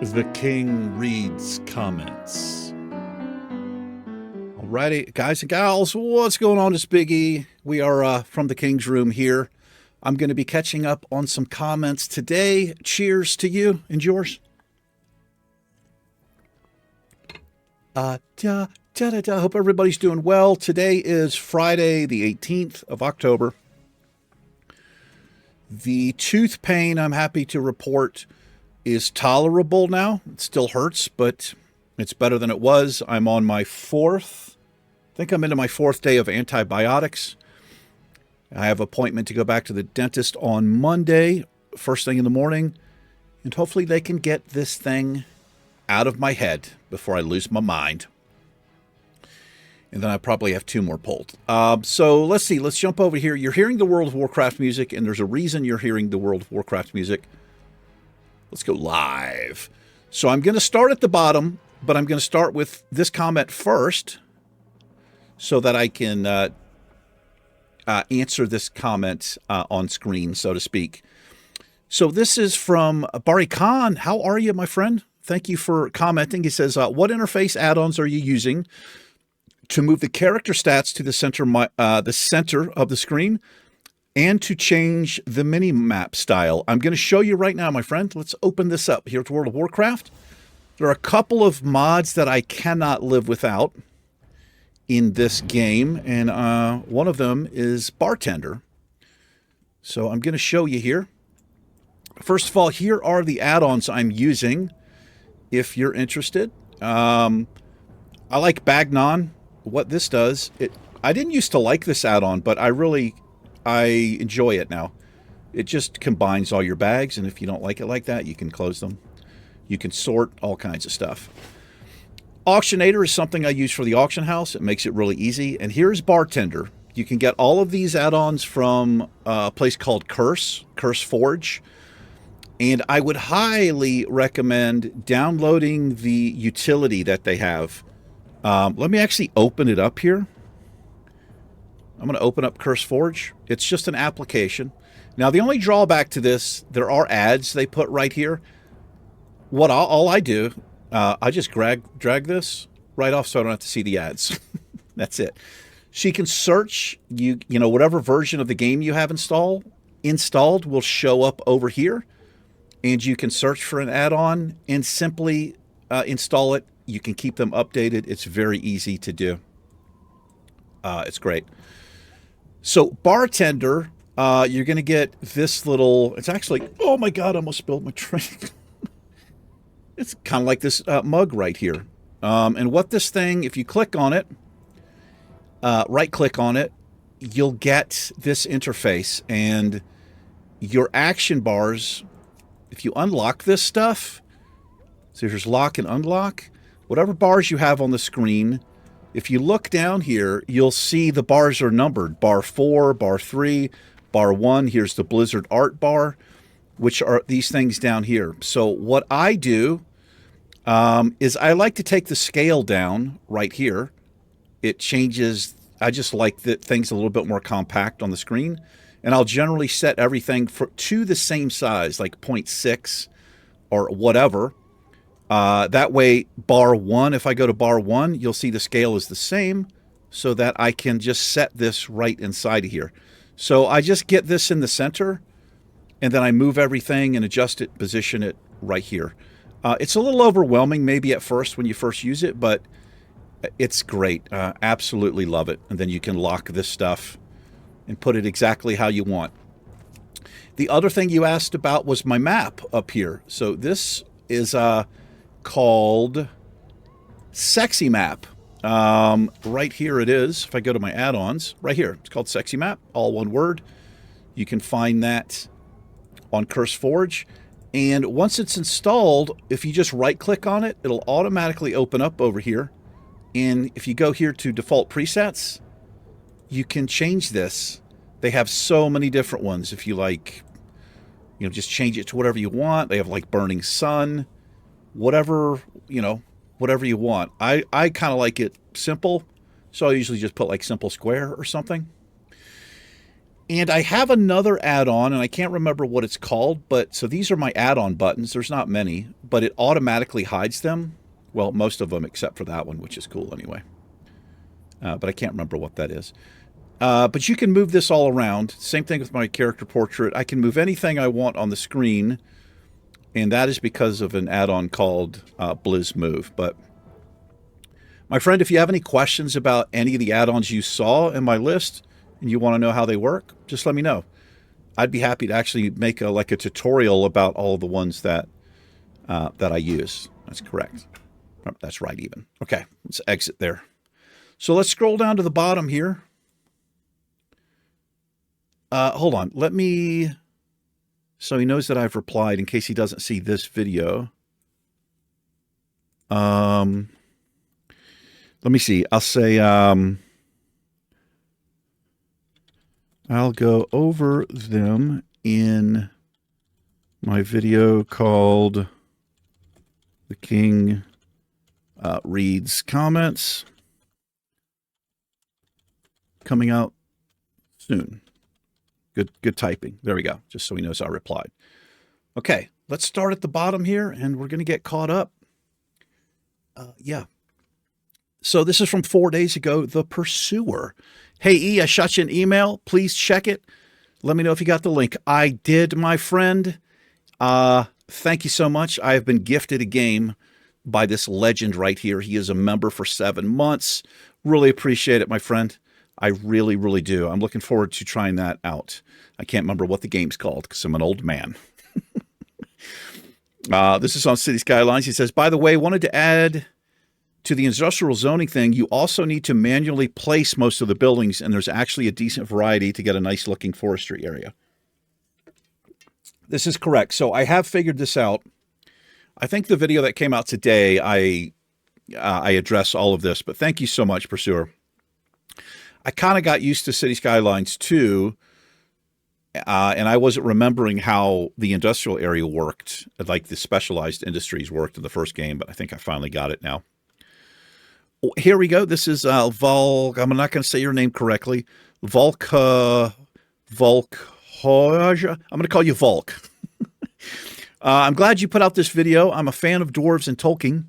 The King reads comments. Alrighty, guys and gals, what's going on? It's Big E. We are from the King's room here. I'm going to be catching up on some comments today. Cheers to you and yours. Hope everybody's doing well. Today is Friday, the 18th of October. The tooth pain, I'm happy to report, is tolerable now. It still hurts, but it's better than it was. I'm on my fourth, I think I'm into my fourth day of antibiotics. I have an appointment to go back to the dentist on Monday, first thing in the morning, and hopefully they can get this thing out of my head before I lose my mind. And then I probably have two more pulled. So let's see. Let's jump over here. You're hearing the World of Warcraft music, and there's a reason you're hearing the World of Warcraft music. Let's go live. So I'm going to start at the bottom, but I'm going to start with this comment first so that I can answer this comment on screen, so to speak. So this is from Bari Khan. How are you, my friend? Thank you for commenting. He says, what interface add-ons are you using to move the character stats to the center of the screen and to change the mini-map style? I'm going to show you right now, my friend. Let's open this up here at World of Warcraft. There are a couple of mods that I cannot live without in this game, and one of them is Bartender. So I'm going to show you here. First of all, here are the add-ons I'm using, if you're interested. I like Bagnon. What this does, I didn't used to like this add-on, but I enjoy it now. It just combines all your bags, and if you don't like it like that, you can close them. You can sort all kinds of stuff. Auctionator is something I use for the auction house. It makes it really easy. And here's Bartender. You can get all of these add-ons from a place called Curse Forge. And I would highly recommend downloading the utility that they have. Let me actually open it up here. I'm going to open up Curse Forge. It's just an application. Now, the only drawback to this, there are ads they put right here. All I do, I just drag this right off so I don't have to see the ads. That's it. So you can search, you know, whatever version of the game you have installed will show up over here. And you can search for an add-on and simply install it. You can keep them updated. It's very easy to do. It's great. So Bartender, you're going to get this little, it's actually, oh my God, I almost spilled my drink. It's kind of like this mug right here. And what this thing, if you click on it, right click on it, you'll get this interface, and your action bars, if you unlock this stuff, so here's lock and unlock, whatever bars you have on the screen, if you look down here, you'll see the bars are numbered. Bar 4, bar 3, bar 1. Here's the Blizzard art bar, which are these things down here. So what I do is I like to take the scale down right here. It changes. I just like things a little bit more compact on the screen. And I'll generally set everything to the same size, like 0.6 or whatever. That way, bar 1, if I go to bar 1, you'll see the scale is the same, so that I can just set this right inside of here. So I just get this in the center, and then I move everything and adjust it, position it right here. It's a little overwhelming maybe at first when you first use it, but it's great. Absolutely love it. And then you can lock this stuff and put it exactly how you want. The other thing you asked about was my map up here. So this is called Sexy Map. Right here it is. If I go to my add-ons, right here, it's called Sexy Map, all one word. You can find that on Curse Forge. And once it's installed, if you just right-click on it, it'll automatically open up over here. And if you go here to default presets, you can change this. They have so many different ones. If you like, you know, just change it to whatever you want. They have like Burning Sun, whatever, you know, whatever you want. I kind of like it simple, so I usually just put like simple square or something. And I have another add-on, and I can't remember what it's called, but so these are my add-on buttons. There's not many, but it automatically hides them. Well, most of them except for that one, which is cool anyway. But I can't remember what that is. But you can move this all around. Same thing with my character portrait. I can move anything I want on the screen, and that is because of an add-on called Blizz Move. But my friend, if you have any questions about any of the add-ons you saw in my list and you want to know how they work, just let me know. I'd be happy to actually make a tutorial about all of the ones that I use. That's correct. Oh, that's right even. Okay, let's exit there. So let's scroll down to the bottom here. Hold on. Let me... So he knows that I've replied in case he doesn't see this video. Let me see. I'll say... I'll go over them in my video called The King Reads Comments. Coming out soon. Good typing. There we go. Just so he knows I replied. Okay, let's start at the bottom here, and we're going to get caught up. Yeah. So this is from 4 days ago, The Pursuer. Hey, E, I shot you an email. Please check it. Let me know if you got the link. I did, my friend. Thank you so much. I have been gifted a game by this legend right here. He is a member for 7 months. Really appreciate it, my friend. I really, really do. I'm looking forward to trying that out. I can't remember what the game's called because I'm an old man. This is on City Skylines. He says, by the way, wanted to add to the industrial zoning thing, you also need to manually place most of the buildings, and there's actually a decent variety to get a nice looking forestry area. This is correct. So I have figured this out. I think the video that came out today, I address all of this, but thank you so much, Pursuer. I kind of got used to City Skylines too, and I wasn't remembering how the industrial area worked, like the specialized industries worked in the first game, but I think I finally got it now. Here we go. This is Volk. I'm not going to say your name correctly. Volk. I'm going to call you Volk. I'm glad you put out this video. I'm a fan of dwarves and Tolkien,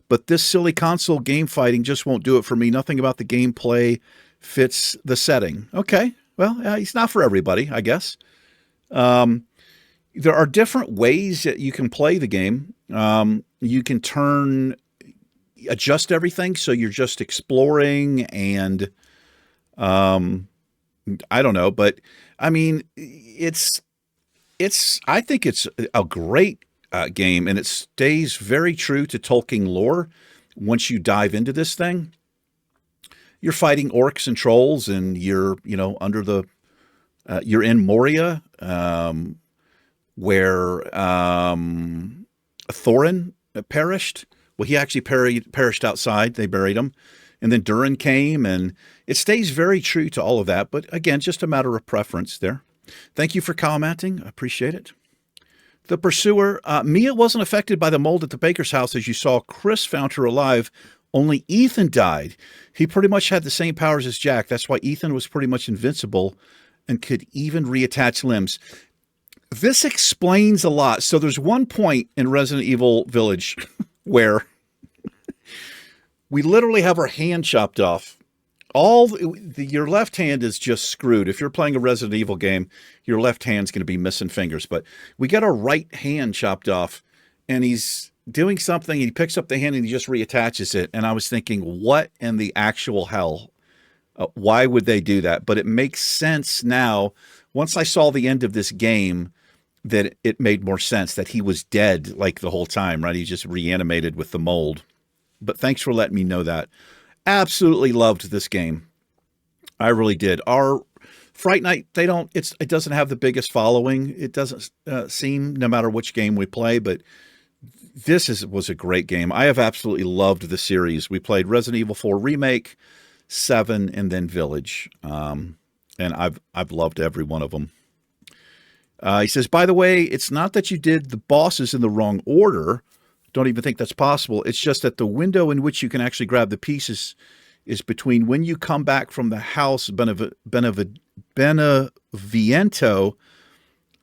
but this silly console game fighting just won't do it for me. Nothing about the gameplay fits the setting. Okay. Well, it's not for everybody, I guess. There are different ways that you can play the game. You can adjust everything so you're just exploring and I don't know, but I mean, I think it's a great game, and it stays very true to Tolkien lore. Once you dive into this thing, you're fighting orcs and trolls, and you're in Moria, where Thorin perished. Well, he actually perished outside. They buried him. And then Durin came, and it stays very true to all of that. But again, just a matter of preference there. Thank you for commenting. I appreciate it. The Pursuer. Mia wasn't affected by the mold at the baker's house. As you saw, Chris found her alive. Only Ethan died. He pretty much had the same powers as Jack. That's why Ethan was pretty much invincible and could even reattach limbs. This explains a lot. So there's one point in Resident Evil Village where we literally have our hand chopped off. Your left hand is just screwed. If you're playing a Resident Evil game, your left hand's going to be missing fingers. But we get our right hand chopped off, and he's doing something. He picks up the hand and he just reattaches it. And I was thinking, what in the actual hell? Why would they do that? But it makes sense now. Once I saw the end of this game, that it made more sense that he was dead like the whole time, right? He just reanimated with the mold. But thanks for letting me know that. Absolutely loved this game. I really did. Our Fright Night, it doesn't have the biggest following. It doesn't seem, no matter which game we play, but this was a great game. I have absolutely loved the series. We played Resident Evil 4 Remake, 7, and then Village. And I've loved every one of them. He says, by the way, it's not that you did the bosses in the wrong order. Don't even think that's possible. It's just that the window in which you can actually grab the pieces is between when you come back from the house Beneviento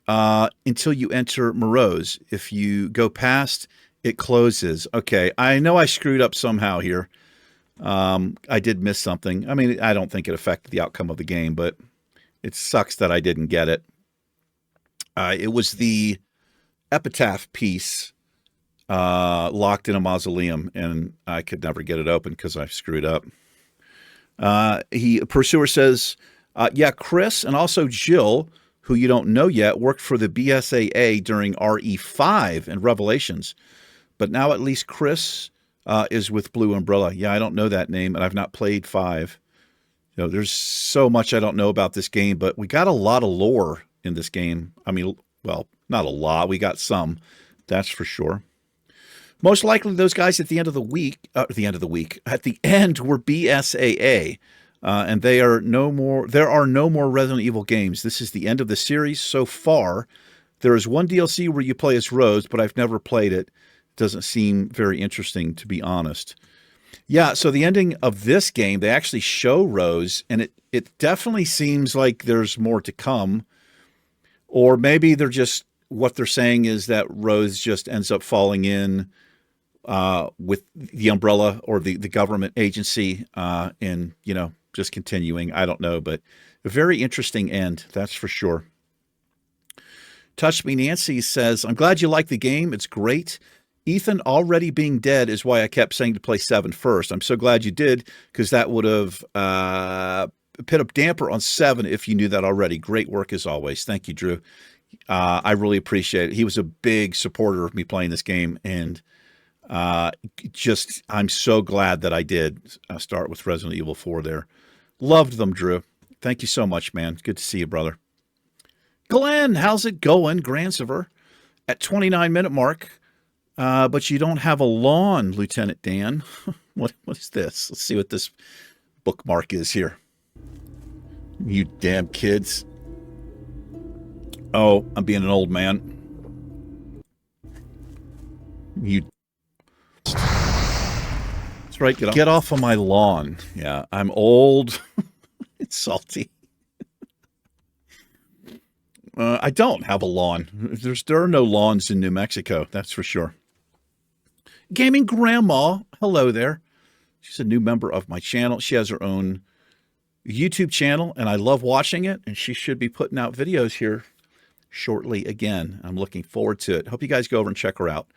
until you enter Morose. If you go past, it closes. Okay, I know I screwed up somehow here. I did miss something. I mean, I don't think it affected the outcome of the game, but it sucks that I didn't get it. It was the epitaph piece locked in a mausoleum, and I could never get it open because I screwed up. Pursuer says, yeah, Chris and also Jill, who you don't know yet, worked for the BSAA during RE5 and Revelations. But now at least Chris is with Blue Umbrella. Yeah, I don't know that name, and I've not played 5. You know, there's so much I don't know about this game, but we got a lot of lore in this game. I mean, well, not a lot. We got some, that's for sure. Most likely those guys at the end of the week, at the end were BSAA. And there are no more Resident Evil games. This is the end of the series so far. There is one DLC where you play as Rose, but I've never played it. It doesn't seem very interesting, to be honest. Yeah, so the ending of this game, they actually show Rose, and it definitely seems like there's more to come. Or maybe what they're saying is that Rose just ends up falling in with the Umbrella or the government agency and, you know, just continuing. I don't know, but a very interesting end, that's for sure. Touch Me Nancy says, I'm glad you like the game. It's great. Ethan already being dead is why I kept saying to play 7 first. I'm so glad you did, because that would have put a damper on 7 if you knew that already. Great work as always. Thank you, Drew. I really appreciate it. He was a big supporter of me playing this game, and I'm so glad that I did start with Resident Evil 4 there. Loved them, Drew. Thank you so much, man. Good to see you, brother. Glenn, how's it going? Gransever at 29-minute mark. But you don't have a lawn, Lieutenant Dan. What is this? Let's see what this bookmark is here. You damn kids. Oh, I'm being an old man. You. That's right. Get off of my lawn. Yeah, I'm old. It's salty. I don't have a lawn. There are no lawns in New Mexico. That's for sure. Gaming Grandma, hello there. She's a new member of my channel. She has her own YouTube channel, and I love watching it, and she should be putting out videos here shortly again. I'm looking forward to it. Hope you guys go over and check her out.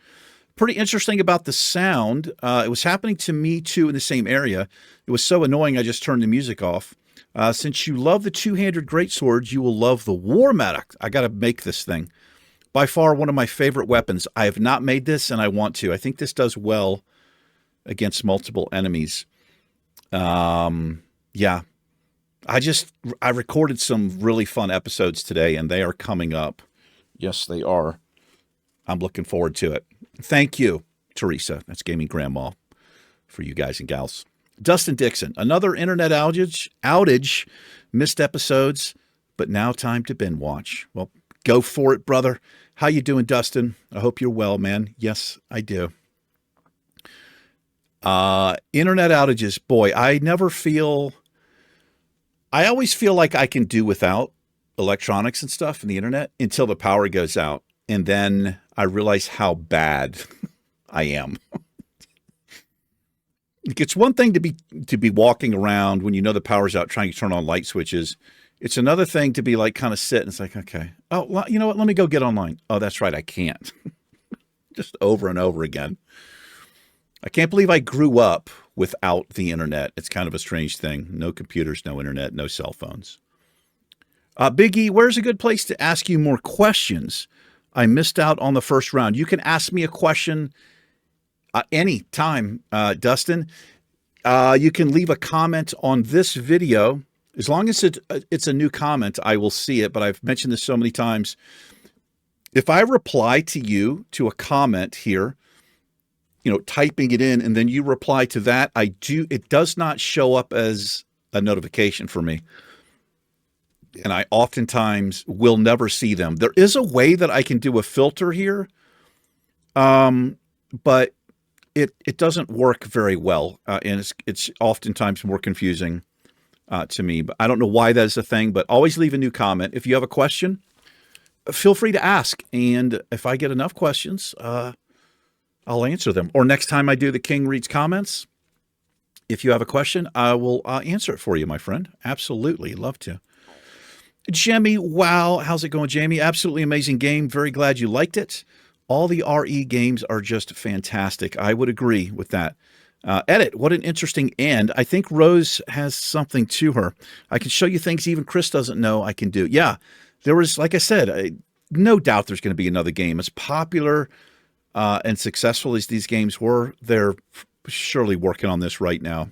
Pretty interesting about the sound. It was happening to me, too, in the same area. It was so annoying I just turned the music off. Since you love the two-handed greatswords, you will love the War Medic. I got to make this thing. By far, one of my favorite weapons. I have not made this, and I want to. I think this does well against multiple enemies. Yeah. I recorded some really fun episodes today, and they are coming up. Yes, they are. I'm looking forward to it. Thank you, Teresa. That's Gaming Grandma for you guys and gals. Dustin Dixon, another internet outage, missed episodes, but now time to binge watch. Well, go for it, brother. How you doing, Dustin? I hope you're well, man. Yes, I do. Internet outages. Boy, I always feel like I can do without electronics and stuff and the internet until the power goes out. And then I realize how bad I am. It's one thing to be walking around when you know the power's out trying to turn on light switches. It's another thing to be like kind of sit and it's like, okay, oh, well, you know what? Let me go get online. Oh, that's right. I can't. Just over and over again. I can't believe I grew up without the internet. It's kind of a strange thing. No computers, no internet, no cell phones. Big E, where's a good place to ask you more questions? I missed out on the first round. You can ask me a question anytime, Dustin. You can leave a comment on this video. As long as it's a new comment, I will see it, but I've mentioned this so many times. If I reply to you to a comment here, you know, typing it in, and then you reply to that, it does not show up as a notification for me. And I oftentimes will never see them. There is a way that I can do a filter here, but it doesn't work very well, and it's oftentimes more confusing to me. But I don't know why that is a thing, but always leave a new comment. If you have a question, feel free to ask. And if I get enough questions, I'll answer them. Or next time I do the King Reads Comments, if you have a question, I will answer it for you, my friend. Absolutely. Love to. Jemmy, wow. How's it going, Jamie? Absolutely amazing game. Very glad you liked it. All the RE games are just fantastic. I would agree with that. Edit, what an interesting end. I think Rose has something to her. I can show you things even Chris doesn't know I can do. Yeah, there was, like I said, no doubt there's going to be another game. As popular and successful as these games were, they're surely working on this right now.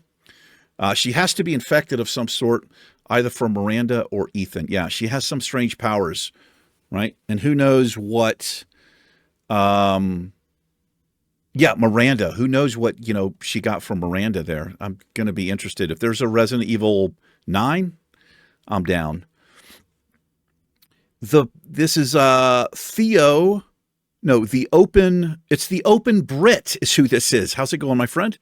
She has to be infected of some sort, either from Miranda or Ethan. Yeah, she has some strange powers, right? And who knows what... Yeah, Miranda. Who knows what, she got from Miranda there. I'm going to be interested. If there's a Resident Evil 9, I'm down. This is Theo. No, it's the Open Brit is who this is. How's it going, my friend?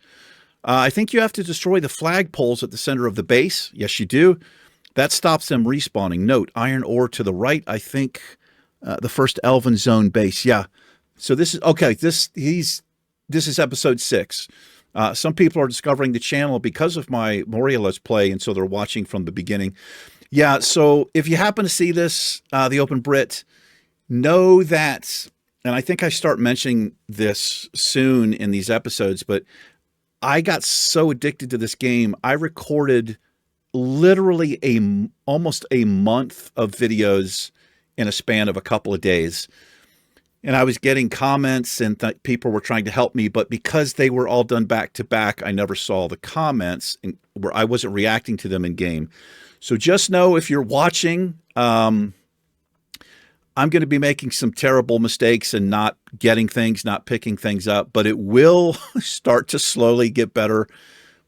I think you have to destroy the flagpoles at the center of the base. Yes, you do. That stops them respawning. Note, iron ore to the right. I think the first Elven Zone base. Yeah. So this is, okay, this is episode 6. Some people are discovering the channel because of my Moria Let's Play, and so they're watching from the beginning. Yeah, so if you happen to see this, the Open Brit, know that, and I think I start mentioning this soon in these episodes, but I got so addicted to this game, I recorded literally almost a month of videos in a span of a couple of days. And I was getting comments and people were trying to help me, but because they were all done back to back, I never saw the comments where I wasn't reacting to them in game. So just know if you're watching, I'm going to be making some terrible mistakes and not getting things, not picking things up, but it will start to slowly get better.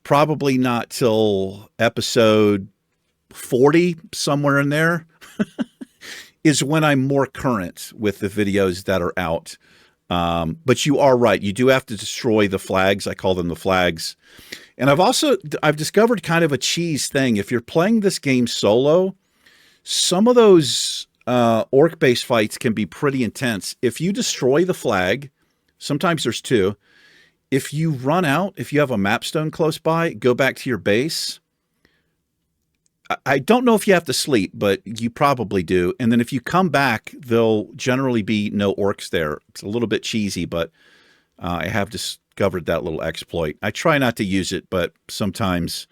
Probably not till episode 40, somewhere in there. Is when I'm more current with the videos that are out. But you are right. You do have to destroy the flags. I call them the flags. And I've discovered kind of a cheese thing. If you're playing this game solo, some of those orc-based fights can be pretty intense. If you destroy the flag, sometimes there's 2. If you run out, if you have a mapstone close by, go back to your base. I don't know if you have to sleep, but you probably do. And then if you come back, there'll generally be no orcs there. It's a little bit cheesy, but I have discovered that little exploit. I try not to use it, but sometimes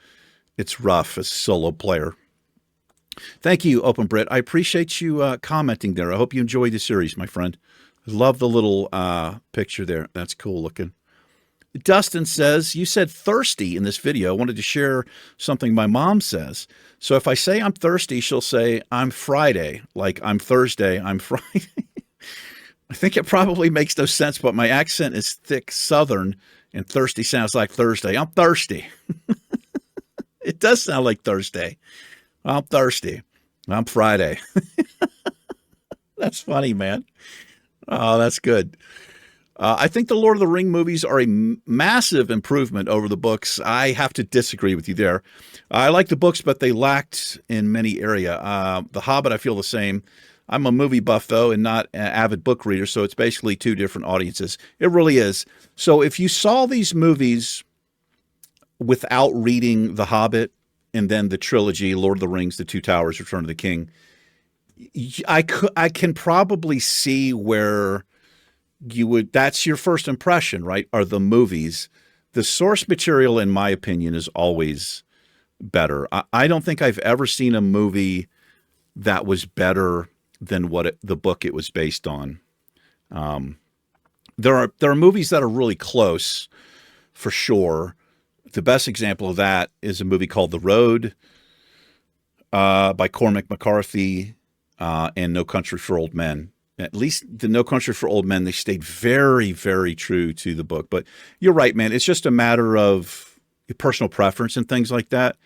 it's rough as a solo player. Thank you, Open Brit. I appreciate you commenting there. I hope you enjoyed the series, my friend. I love the little picture there. That's cool looking. Dustin says, you said thirsty in this video. I wanted to share something my mom says. So if I say I'm thirsty, she'll say I'm Friday. Like I'm Thursday, I'm Friday. I think it probably makes no sense, but my accent is thick Southern and thirsty sounds like Thursday. I'm thirsty. It does sound like Thursday. I'm thirsty. I'm Friday. That's funny, man. Oh, that's good. I think the Lord of the Ring movies are a massive improvement over the books. I have to disagree with you there. I like the books, but they lacked in many areas. The Hobbit, I feel the same. I'm a movie buff, though, and not an avid book reader, so it's basically 2 different audiences. It really is. So if you saw these movies without reading The Hobbit and then the trilogy, Lord of the Rings, The Two Towers, Return of the King, I can probably see where... that's your first impression, right? Are the movies. The source material, in my opinion, is always better. I don't think I've ever seen a movie that was better than the book it was based on. There are movies that are really close, for sure. The best example of that is a movie called The Road by Cormac McCarthy and No Country for Old Men. At least the No Country for Old Men, they stayed very, very true to the book. But you're right, man. It's just a matter of personal preference and things like that.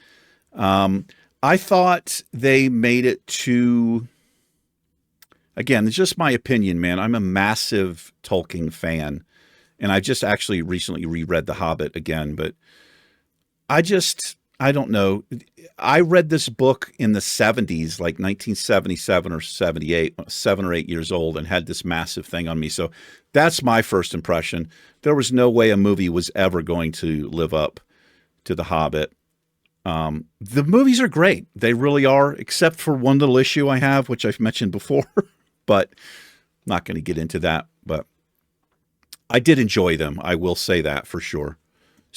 I thought they made it too... Again, it's just my opinion, man. I'm a massive Tolkien fan. And I just actually recently reread The Hobbit again. But I I don't know. I read this book in the 70s, like 1977 or 78, 7 or 8 years old, and had this massive thing on me. So that's my first impression. There was no way a movie was ever going to live up to The Hobbit. The movies are great. They really are, except for one little issue I have, which I've mentioned before, but I'm not going to get into that. But I did enjoy them. I will say that for sure.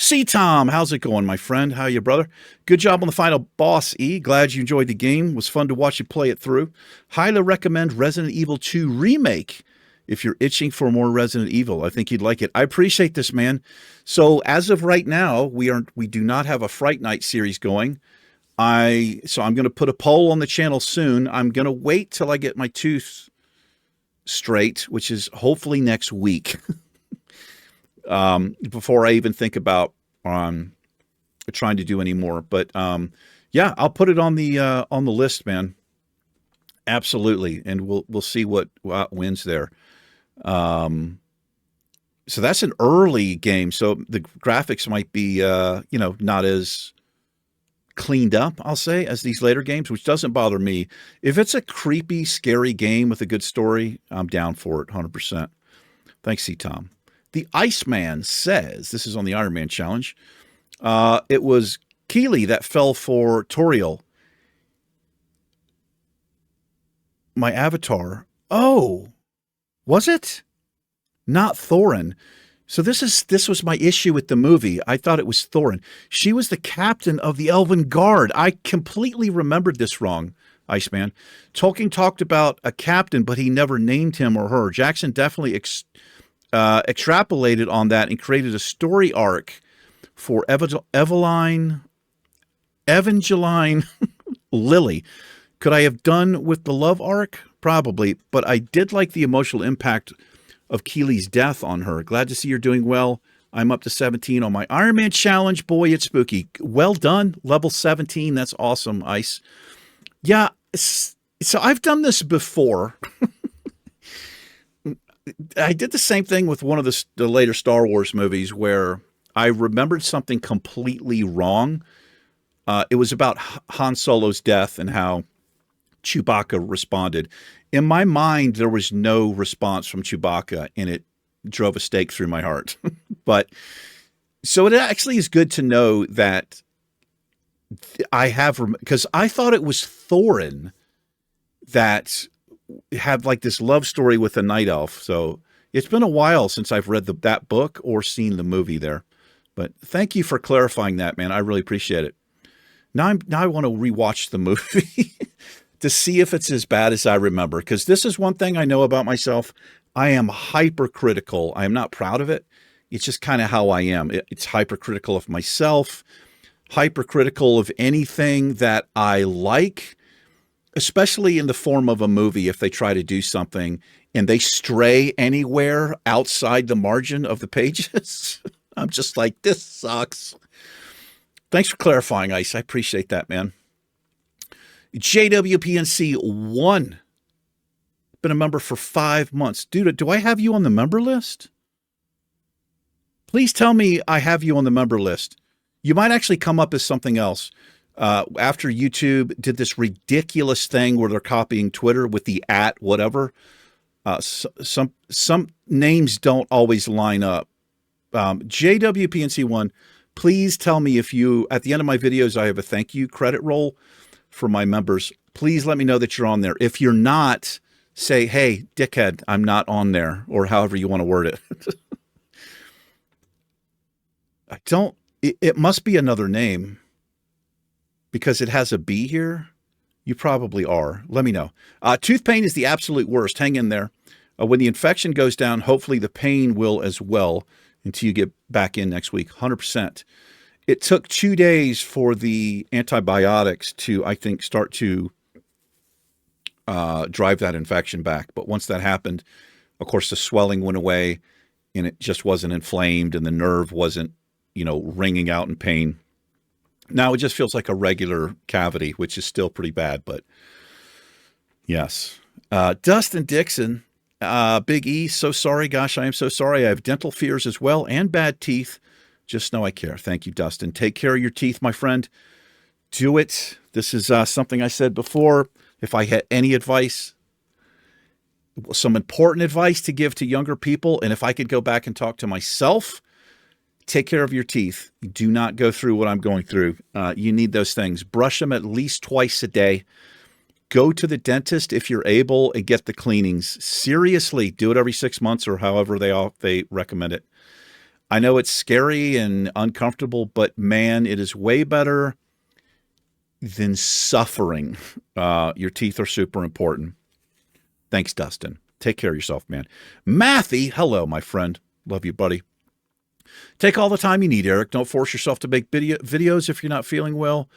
See, Tom, how's it going, my friend? How are you, brother? Good job on the final boss, E. Glad you enjoyed the game. It was fun to watch you play it through. Highly recommend Resident Evil 2 Remake if you're itching for more Resident Evil. I think you'd like it. I appreciate this, man. So as of right now, we do not have a Fright Night series going. So I'm going to put a poll on the channel soon. I'm going to wait till I get my tooth straight, which is hopefully next week. Before I even think about trying to do any more. But yeah, I'll put it on the list, man. Absolutely, and we'll see what wins there. So that's an early game, so the graphics might be not as cleaned up, I'll say, as these later games, which doesn't bother me. If it's a creepy, scary game with a good story, I'm down for it 100%. Thanks, C. Tom. The Iceman says, this is on the Iron Man challenge, it was Keeley that fell for Toriel. My avatar. Oh, was it? Not Thorin. So this was my issue with the movie. I thought it was Thorin. She was the captain of the Elven Guard. I completely remembered this wrong, Iceman. Tolkien talked about a captain, but he never named him or her. Jackson definitely extrapolated on that and created a story arc for Evangeline Lily. Could I have done with the love arc? Probably, but I did like the emotional impact of Keeley's death on her. Glad to see you're doing well. I'm up to 17 on my Iron Man challenge. Boy, it's spooky. Well done. Level 17. That's awesome, Ice. Yeah, so I've done this before. I did the same thing with one of the later Star Wars movies where I remembered something completely wrong. It was about Han Solo's death and how Chewbacca responded. In my mind, there was no response from Chewbacca, and it drove a stake through my heart. But so it actually is good to know that I have, because I thought it was Thorin that had like this love story with a night elf. So it's been a while since I've read that book or seen the movie there. But thank you for clarifying that, man. I really appreciate it. Now I want to rewatch the movie to see if it's as bad as I remember. Because this is one thing I know about myself. I am hypercritical. I am not proud of it. It's just kind of how I am. It's hypercritical of myself, hypercritical of anything that I like, especially in the form of a movie. If they try to do something and they stray anywhere outside the margin of the pages, I'm just like, this sucks. Thanks for clarifying, Ice. I appreciate that, man. JWPNC1. Been a member for 5 months. Dude, do I have you on the member list? Please tell me I have you on the member list. You might actually come up as something else. After YouTube did this ridiculous thing where they're copying Twitter with the @ whatever. Some names don't always line up. JWPNC1, please tell me if you, at the end of my videos, I have a thank you credit roll for my members. Please let me know that you're on there. If you're not, say, hey, dickhead, I'm not on there, or however you want to word it. It must be another name because it has a B here. You probably are. Let me know. Tooth pain is the absolute worst. Hang in there. When the infection goes down, hopefully the pain will as well until you get back in next week. 100%. It took 2 days for the antibiotics to, I think, start to drive that infection back. But once that happened, of course, the swelling went away and it just wasn't inflamed and the nerve wasn't, ringing out in pain. Now it just feels like a regular cavity, which is still pretty bad, but yes. Dustin Dixon, Big E, so sorry. Gosh, I am so sorry. I have dental fears as well and bad teeth. Just know I care. Thank you, Dustin. Take care of your teeth, my friend. Do it. This is something I said before. If I had any advice, some important advice to give to younger people, and if I could go back and talk to myself, take care of your teeth. Do not go through what I'm going through. You need those things. Brush them at least twice a day. Go to the dentist if you're able and get the cleanings. Seriously, do it every 6 months or however they recommend it. I know it's scary and uncomfortable, but man, it is way better than suffering. Your teeth are super important. Thanks, Dustin. Take care of yourself, man. Matthew, hello, my friend. Love you, buddy. Take all the time you need, Eric. Don't force yourself to make videos if you're not feeling well.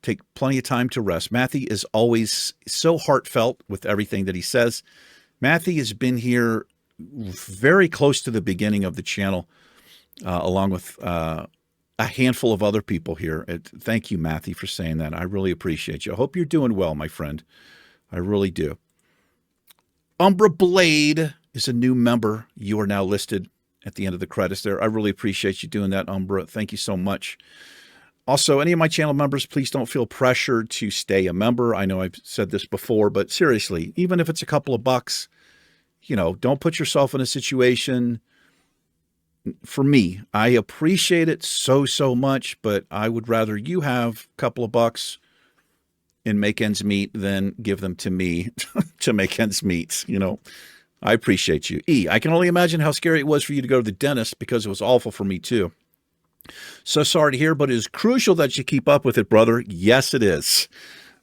Take plenty of time to rest. Matthew is always so heartfelt with everything that he says. Matthew has been here very close to the beginning of the channel, along with a handful of other people here. Thank you, Matthew, for saying that. I really appreciate you. I hope you're doing well, my friend. I really do. Umbra Blade is a new member. You are now listed at the end of the credits there. I really appreciate you doing that, Umbra. Thank you so much. Also, any of my channel members, please don't feel pressured to stay a member. I know I've said this before, but seriously, even if it's a couple of bucks, don't put yourself in a situation. For me, I appreciate it so much, but I would rather you have a couple of bucks and make ends meet than give them to me to make ends meet. I appreciate you. I can only imagine how scary it was for you to go to the dentist, because it was awful for me too. So sorry to hear, but it is crucial that you keep up with it, brother. Yes, it is.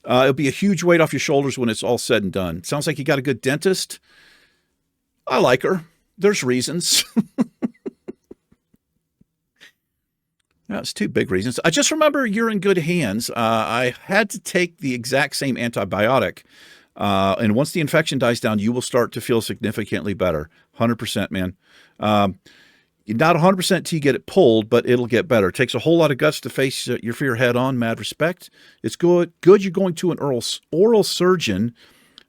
It'll be a huge weight off your shoulders when it's all said and done. Sounds like you got a good dentist. I like her. There's reasons. That's two big reasons. I just remember you're in good hands. I had to take the exact same antibiotic. And once the infection dies down, you will start to feel significantly better. 100%, man. Not 100% until you get it pulled, but it'll get better. It takes a whole lot of guts to face your fear head on. Mad respect. It's good you're going to an oral surgeon.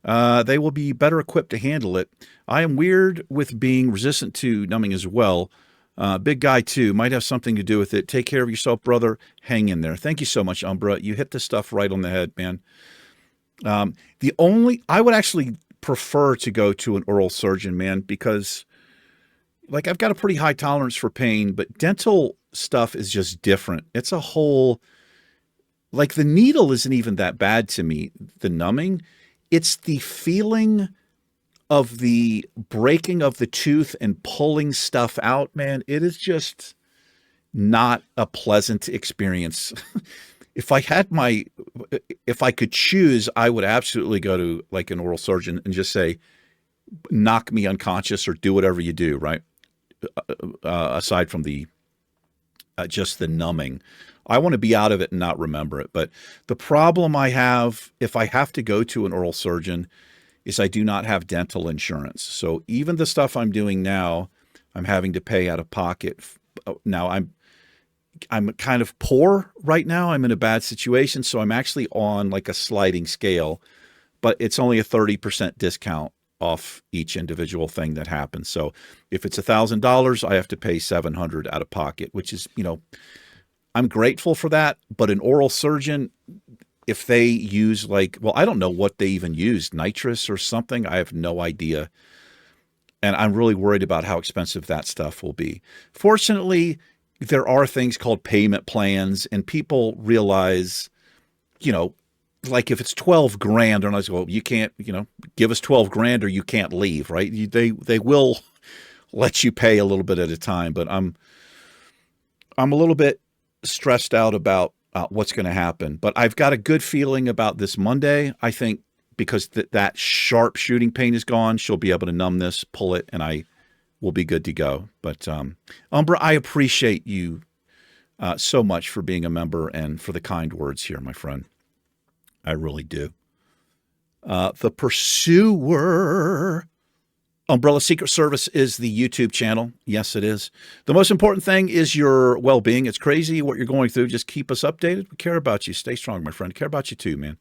They will be better equipped to handle it. I am weird with being resistant to numbing as well. Big guy too. Might have something to do with it. Take care of yourself, brother. Hang in there. Thank you so much, Umbra. You hit the stuff right on the head, man. I would actually prefer to go to an oral surgeon, man, because I've got a pretty high tolerance for pain, but dental stuff is just different. It's a whole, the needle isn't even that bad to me, the numbing. It's the feeling of the breaking of the tooth and pulling stuff out, man. It is just not a pleasant experience. If I could choose, I would absolutely go to an oral surgeon and just say, knock me unconscious or do whatever you do, right? Aside from just the numbing. I want to be out of it and not remember it. But the problem I have, if I have to go to an oral surgeon, is I do not have dental insurance. So even the stuff I'm doing now, I'm having to pay out of pocket. Now I'm kind of poor right now. I'm in a bad situation. So I'm actually on a sliding scale, but it's only a 30% discount off each individual thing that happens. So if it's $1,000, I have to pay $700 out of pocket, which is, I'm grateful for that. But an oral surgeon, if they use I don't know what they even use, nitrous or something. I have no idea. And I'm really worried about how expensive that stuff will be. Fortunately, there are things called payment plans, and people realize, if it's 12 grand, and I say, well, you can't, give us 12 grand or you can't leave, right? They will let you pay a little bit at a time, but I'm a little bit stressed out about what's going to happen. But I've got a good feeling about this Monday. I think because that sharp shooting pain is gone, she'll be able to numb this, pull it, and I will be good to go. But Umbra, I appreciate you so much for being a member and for the kind words here, my friend. I really do. The Pursuer. Umbrella Secret Service is the YouTube channel. Yes, it is. The most important thing is your well-being. It's crazy what you're going through. Just keep us updated. We care about you. Stay strong, my friend. Care about you too, man.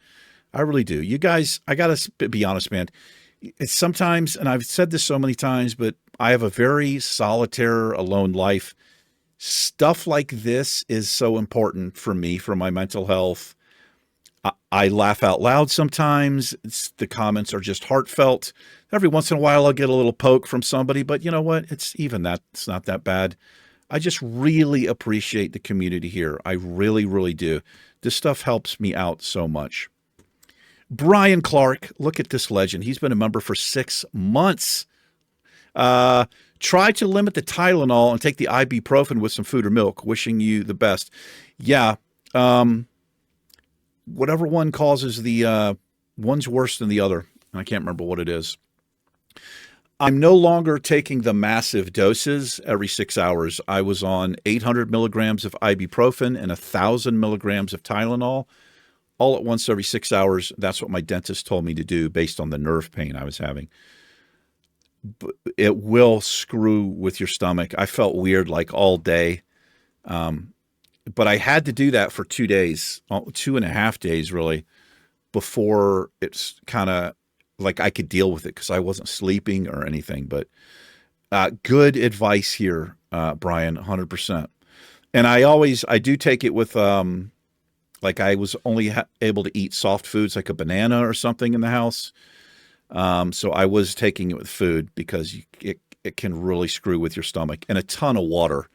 I really do. You guys, I got to be honest, man. It's sometimes, and I've said this so many times, but I have a very solitary, alone life. Stuff like this is so important for me, for my mental health. I laugh out loud sometimes. The comments are just heartfelt. Every once in a while, I'll get a little poke from somebody, but you know what? It's not that bad. I just really appreciate the community here. I really, really do. This stuff helps me out so much. Brian Clark, look at this legend. He's been a member for 6 months. Uh, Try to limit the Tylenol and take the ibuprofen with some food or milk. Wishing you the best. Yeah. Whatever one causes one's worse than the other. I can't remember what it is. I'm no longer taking the massive doses every 6 hours. I was on 800 milligrams of ibuprofen and 1,000 milligrams of Tylenol all at once every 6 hours. That's what my dentist told me to do based on the nerve pain I was having. But it will screw with your stomach. I felt weird like all day. But I had to do that for 2 days, 2.5 days really, before it's kind of like I could deal with it because I wasn't sleeping or anything. But good advice here, Brian, 100%. And I do take it with, like I was only able to eat soft foods like a banana or something in the house. So I was taking it with food because it can really screw with your stomach, and a ton of water.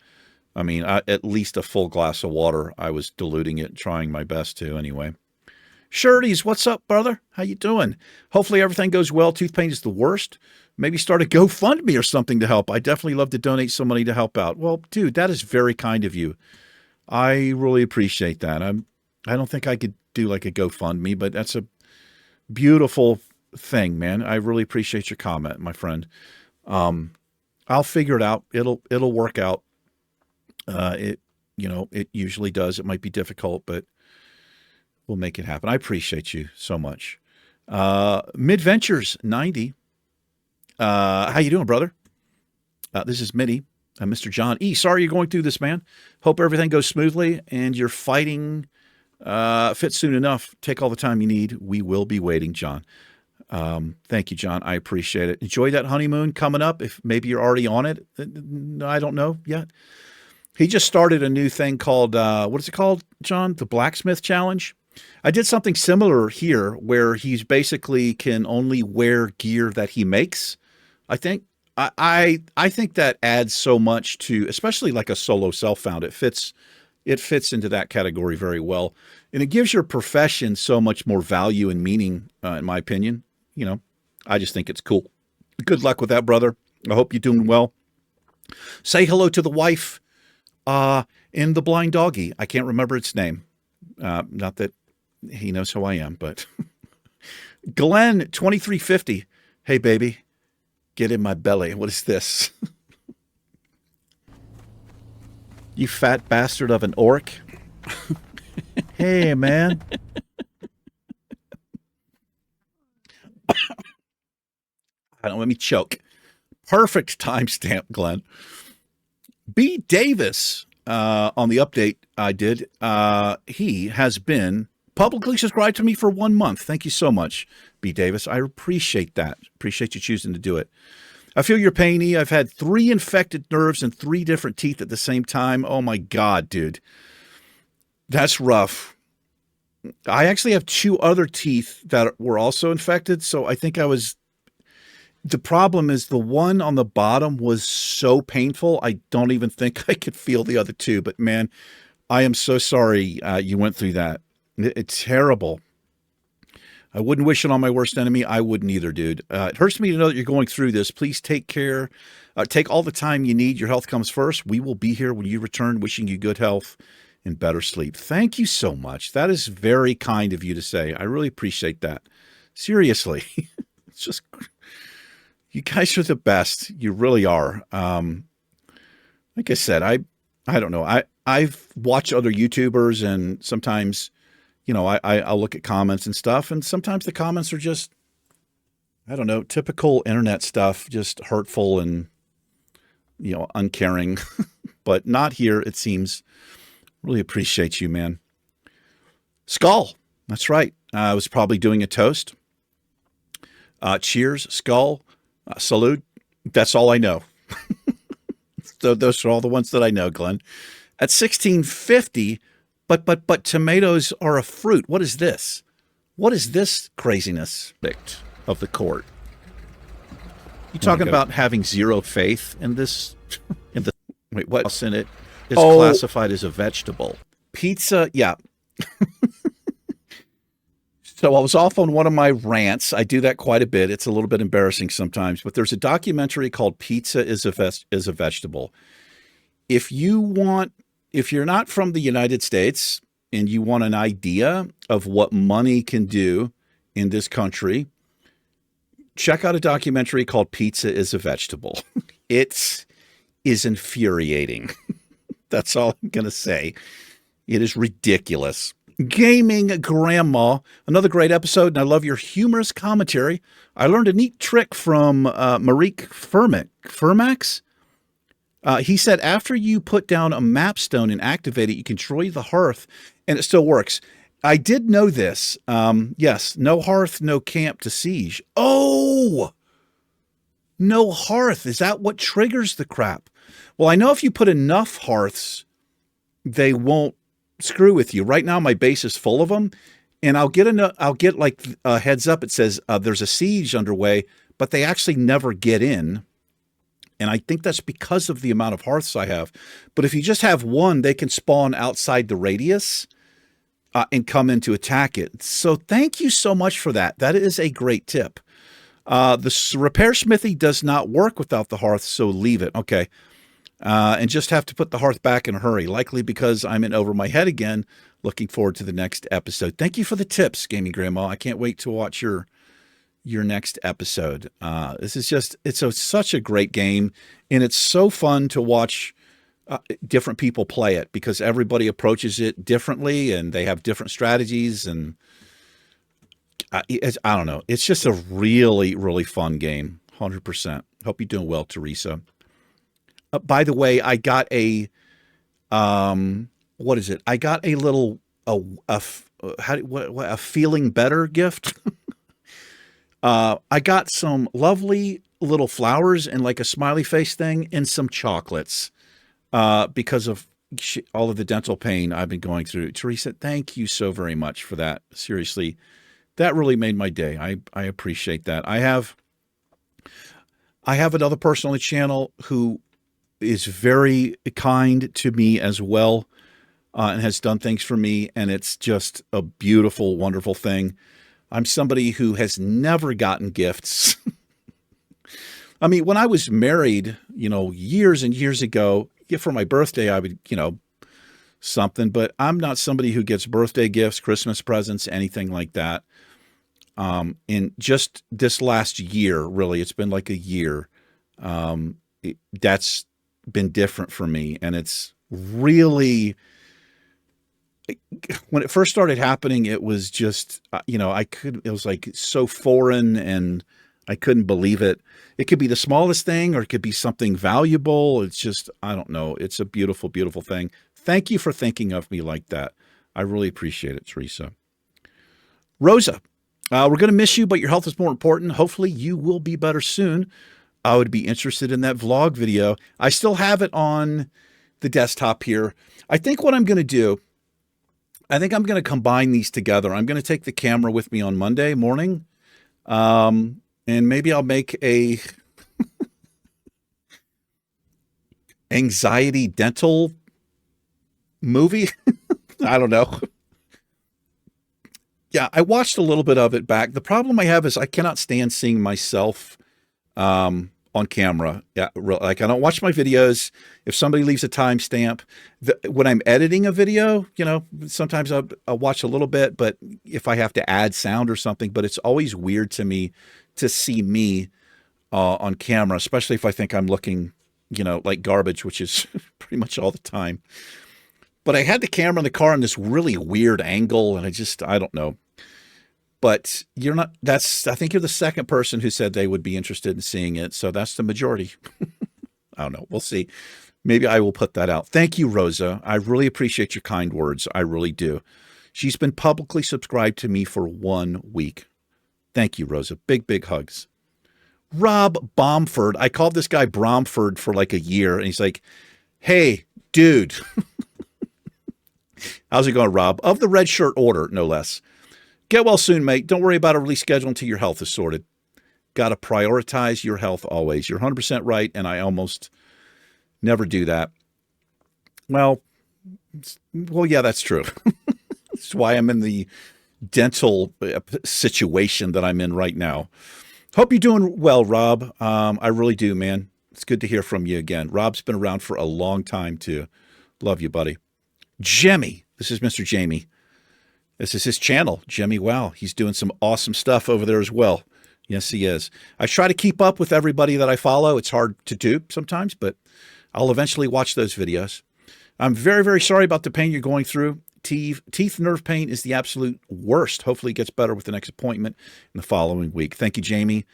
I mean, at least a full glass of water. I was diluting it, trying my best to anyway. Shirties, what's up, brother? How you doing? Hopefully everything goes well. Tooth pain is the worst. Maybe start a GoFundMe or something to help. I definitely love to donate some money to help out. Well, dude, that is very kind of you. I really appreciate that. I don't think I could do like a GoFundMe, but that's a beautiful thing, man. I really appreciate your comment, my friend. I'll figure it out. It'll work out. It usually does. It might be difficult, but we'll make it happen. I appreciate you so much. Midventures 90. How you doing, brother? This is Mitty, Mr. John E. Sorry you're going through this, man. Hope everything goes smoothly and you're fighting fit soon enough. Take all the time you need. We will be waiting, John. Thank you, John. I appreciate it. Enjoy that honeymoon coming up. If maybe you're already on it. I don't know yet. He just started a new thing called, what is it called, John? The Blacksmith Challenge. I did something similar here where he's basically can only wear gear that he makes. I think I think that adds so much to, especially like a solo self-found. It fits into that category very well. And it gives your profession so much more value and meaning, in my opinion. I just think it's cool. Good luck with that, brother. I hope you're doing well. Say hello to the wife and the blind doggy. I can't remember its name. Not that he knows who I am, but Glenn 2350. Hey, baby, get in my belly. What is this? You fat bastard of an orc. Hey, man. Let me choke. Perfect timestamp, Glenn. B. Davis, on the update I did, he has been publicly subscribed to me for 1 month. Thank you so much, B. Davis. I appreciate that. Appreciate you choosing to do it. I feel your pain, E. I've had 3 infected nerves and 3 different teeth at the same time. Oh my God, dude. That's rough. I actually have 2 other teeth that were also infected. So I think the problem is the one on the bottom was so painful. I don't even think I could feel the other 2, but man, I am so sorry you went through that. It's terrible. I wouldn't wish it on my worst enemy. I wouldn't either, dude. It hurts me to know that you're going through this. Please take care. Take all the time you need. Your health comes first. We will be here when you return, wishing you good health and better sleep. Thank you so much. That is very kind of you to say. I really appreciate that. Seriously. It's just, you guys are the best. You really are. Like I said, I don't know. I've watched other YouTubers, and sometimes, I'll look at comments and stuff, and sometimes the comments are just, I don't know, typical internet stuff, just hurtful and, uncaring, but not here, it seems. Really appreciate you, man. Skull. That's right. I was probably doing a toast. Cheers, Skull, salute. That's all I know. those are all the ones that I know, Glenn. At 16.50, but tomatoes are a fruit. What is this? What is this craziness of the court? You talking about having zero faith in this? Wait, what else in it is classified as a vegetable? Pizza, yeah. So I was off on one of my rants. I do that quite a bit. It's a little bit embarrassing sometimes, but there's a documentary called Pizza is a Vegetable. If you're not from the United States and you want an idea of what money can do in this country, check out a documentary called Pizza is a Vegetable. It is infuriating. That's all I'm going to say. It is ridiculous. Gaming Grandma, another great episode, and I love your humorous commentary. I learned a neat trick from Marique Fermax. He said after you put down a map stone and activate it, you can destroy the hearth, and it still works. I did know this. Yes, no hearth, no camp to siege. Oh, no hearth. Is that what triggers the crap? Well, I know if you put enough hearths, they won't screw with you. Right now, my base is full of them, and I'll get like a heads up. It says there's a siege underway, but they actually never get in. And I think that's because of the amount of hearths I have. But if you just have one, they can spawn outside the radius and come in to attack it. So thank you so much for that. That is a great tip. The repair smithy does not work without the hearth, so leave it. Okay. And just have to put the hearth back in a hurry, likely because I'm in over my head again. Looking forward to the next episode. Thank you for the tips, Gaming Grandma. I can't wait to watch your next episode. This is just, such a great game, and it's so fun to watch different people play it because everybody approaches it differently and they have different strategies. And I don't know. It's just a really, really fun game. 100%. Hope you're doing well, Teresa. By the way, I got a, what is it? I got a little, a feeling better gift. I got some lovely little flowers and like a smiley face thing and some chocolates, because of all of the dental pain I've been going through. Teresa, thank you so very much for that. Seriously, that really made my day. I appreciate that. I have another person on the channel who is very kind to me as well, and has done things for me. And it's just a beautiful, wonderful thing. I'm somebody who has never gotten gifts. I mean, when I was married, years and years ago, for my birthday, I would, something, but I'm not somebody who gets birthday gifts, Christmas presents, anything like that. In just this last year, really, it's been like a year. That's been different for me. And it's really, when it first started happening, it was just, it was like so foreign and I couldn't believe it. It could be the smallest thing or it could be something valuable. It's just, I don't know. It's a beautiful, beautiful thing. Thank you for thinking of me like that. I really appreciate it, Teresa. Rosa, we're going to miss you, but your health is more important. Hopefully you will be better soon. I would be interested in that vlog video. I still have it on the desktop here. I think what I'm going to do, I think I'm going to combine these together. I'm going to take the camera with me on Monday morning. And maybe I'll make a anxiety dental movie. I don't know. Yeah, I watched a little bit of it back. The problem I have is I cannot stand seeing myself on camera. Yeah, like I don't watch my videos. If somebody leaves a timestamp, when I'm editing a video, sometimes I'll watch a little bit, but if I have to add sound or something, but it's always weird to me to see me on camera, especially if I think I'm looking, like garbage, which is pretty much all the time. But I had the camera in the car in this really weird angle, and I don't know. But I think you're the second person who said they would be interested in seeing it. So that's the majority. I don't know. We'll see. Maybe I will put that out. Thank you, Rosa. I really appreciate your kind words. I really do. She's been publicly subscribed to me for 1 week. Thank you, Rosa. Big, big hugs. Rob Bomford. I called this guy Bromford for like a year, and he's like, hey, dude. How's it going, Rob? Of the Red Shirt Order, no less. Get well soon, mate. Don't worry about a release schedule until your health is sorted. Got to prioritize your health always. You're 100% right, and I almost never do that. Well, yeah, that's true. That's why I'm in the dental situation that I'm in right now. Hope you're doing well, Rob. I really do, man. It's good to hear from you again. Rob's been around for a long time, too. Love you, buddy. Jimmy. This is Mr. Jamie. This is his channel, Jimmy Wow. He's doing some awesome stuff over there as well. Yes, he is. I try to keep up with everybody that I follow. It's hard to do sometimes, but I'll eventually watch those videos. I'm very, very sorry about the pain you're going through. Teeth nerve pain is the absolute worst. Hopefully it gets better with the next appointment in the following week. Thank you, Jamie.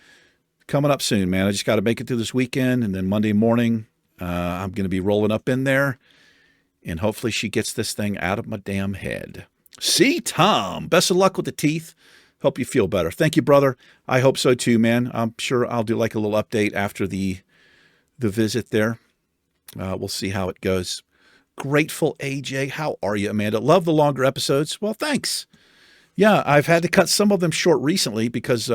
Coming up soon, man. I just got to make it through this weekend, and then Monday morning, I'm going to be rolling up in there, and hopefully she gets this thing out of my damn head. See, Tom, best of luck with the teeth. Hope you feel better. Thank you, brother. I hope so too, man. I'm sure I'll do like a little update after the visit there. We'll see how it goes. Grateful AJ, how are you, Amanda? Love the longer episodes. Well, thanks. Yeah, I've had to cut some of them short recently because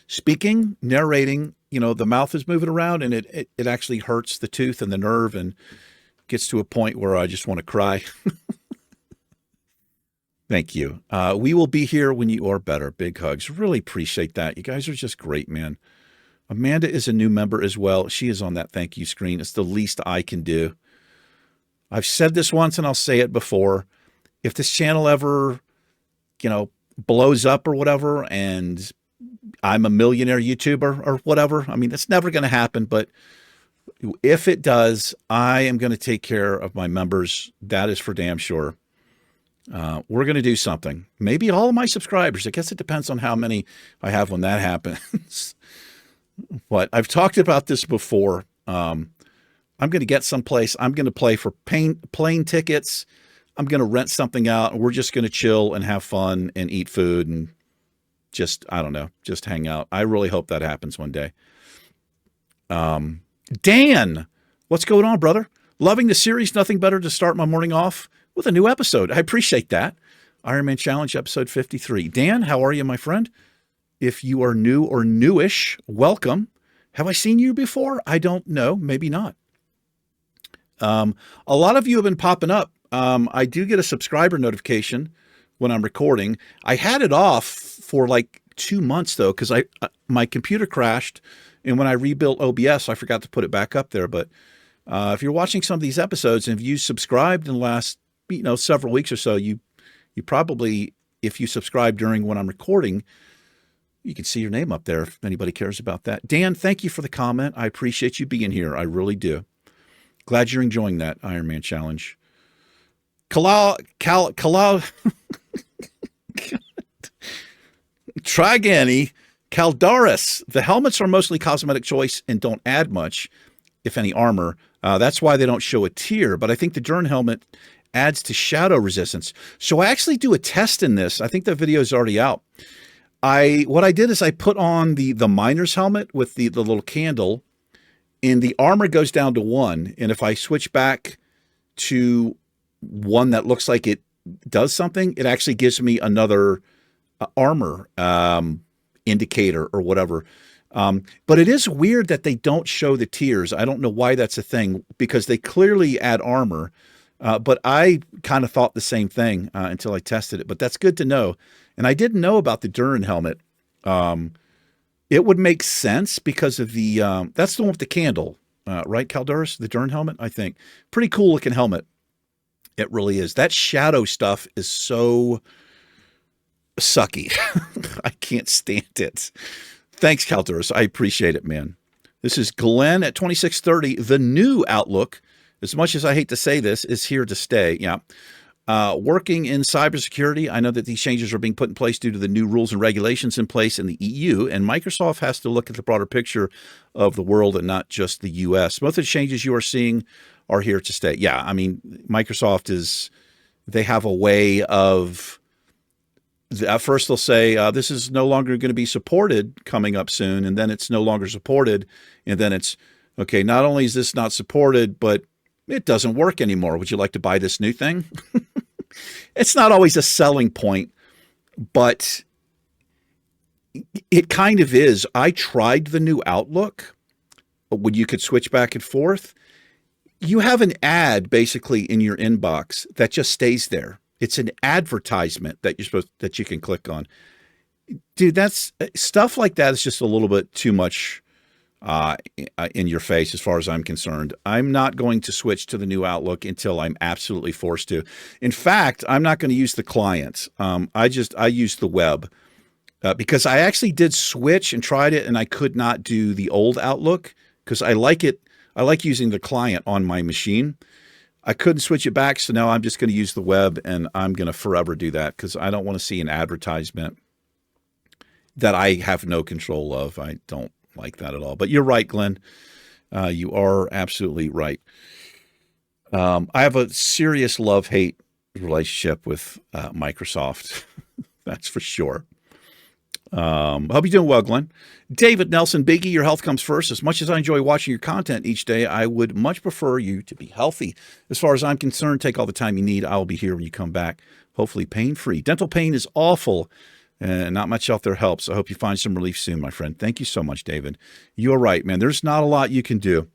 speaking, narrating, the mouth is moving around, and it actually hurts the tooth and the nerve and gets to a point where I just want to cry. Thank you. We will be here when you are better. Big hugs. Really appreciate that. You guys are just great, man. Amanda is a new member as well. She is on that thank you screen. It's the least I can do. I've said this once and I'll say it before. If this channel ever, blows up or whatever, and I'm a millionaire YouTuber or whatever, I mean, that's never going to happen. But if it does, I am going to take care of my members. That is for damn sure. We're going to do something. Maybe all of my subscribers. I guess it depends on how many I have when that happens. But I've talked about this before. I'm going to get someplace. I'm going to play for plane tickets. I'm going to rent something out, and we're just going to chill and have fun and eat food and just, I don't know, just hang out. I really hope that happens one day. Dan, what's going on, brother? Loving the series. Nothing better to start my morning off with a new episode. I appreciate that. Iron Man Challenge, episode 53. Dan, how are you, my friend? If you are new or newish, welcome. Have I seen you before? I don't know. Maybe not. A lot of you have been popping up. I do get a subscriber notification when I'm recording. I had it off for like 2 months though, because my computer crashed, and when I rebuilt OBS, I forgot to put it back up there. But if you're watching some of these episodes and if you subscribed in the last several weeks or so, you probably, if you subscribe during when I'm recording, you can see your name up there if anybody cares about that. Dan, thank you for the comment. I appreciate you being here. I really do. Glad you're enjoying that Iron Man Challenge. Trigani, Caldaris. The helmets are mostly cosmetic choice and don't add much, if any, armor. That's why they don't show a tier, but I think the Dern helmet adds to shadow resistance. So I actually do a test in this. I think that video is already out. What I did is I put on the miner's helmet with the little candle, and the armor goes down to 1. And if I switch back to one that looks like it does something, it actually gives me another armor indicator or whatever. But it is weird that they don't show the tiers. I don't know why that's a thing, because they clearly add armor. But I kind of thought the same thing until I tested it. But that's good to know. And I didn't know about the Dern helmet. It would make sense because of the, that's the one with the candle, right, Caldaris? The Dern helmet, I think. Pretty cool looking helmet. It really is. That shadow stuff is so sucky. I can't stand it. Thanks, Caldaris. I appreciate it, man. This is Glenn at 2630. The new outlook, as much as I hate to say this, is here to stay. Yeah. Working in cybersecurity, I know that these changes are being put in place due to the new rules and regulations in place in the EU, and Microsoft has to look at the broader picture of the world and not just the US. Most of the changes you are seeing are here to stay. Yeah, I mean, Microsoft they have a way of At first they'll say, this is no longer going to be supported coming up soon. And then it's no longer supported. And then it's, okay, not only is this not supported, but it doesn't work anymore. Would you like to buy this new thing? It's not always a selling point, but it kind of is. I tried the new Outlook when you could switch back and forth. You have an ad basically in your inbox that just stays there. It's an advertisement that you can click on. Dude, that's stuff like that is just a little bit too much in your face as far as I'm concerned. I'm not going to switch to the new Outlook until I'm absolutely forced to. In fact, I'm not going to use the client. I use the web because I actually did switch and tried it, and I could not do the old Outlook because I like it. I like using the client on my machine. I couldn't switch it back, so now I'm just going to use the web, and I'm going to forever do that because I don't want to see an advertisement that I have no control of. I don't like that at all. But you're right, Glenn. You are absolutely right. I have a serious love-hate relationship with Microsoft. That's for sure. Hope you're doing well, Glenn. David Nelson, Biggie, your health comes first. As much as I enjoy watching your content each day, I would much prefer you to be healthy. As far as I'm concerned, take all the time you need. I'll be here when you come back, hopefully pain-free. Dental pain is awful, and not much out there helps. I hope you find some relief soon, my friend. Thank you so much, David. You're right, man. There's not a lot you can do.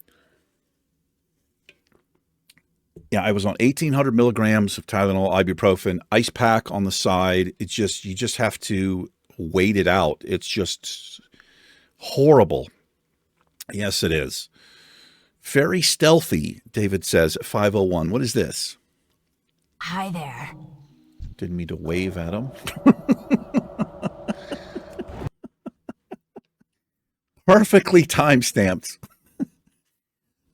Yeah, I was on 1,800 milligrams of Tylenol, ibuprofen, ice pack on the side. You just have to wait it out. It's just horrible. Yes, it is. Very stealthy, David says at 5:01. What is this? Hi there. Didn't mean to wave at him. Perfectly time-stamped.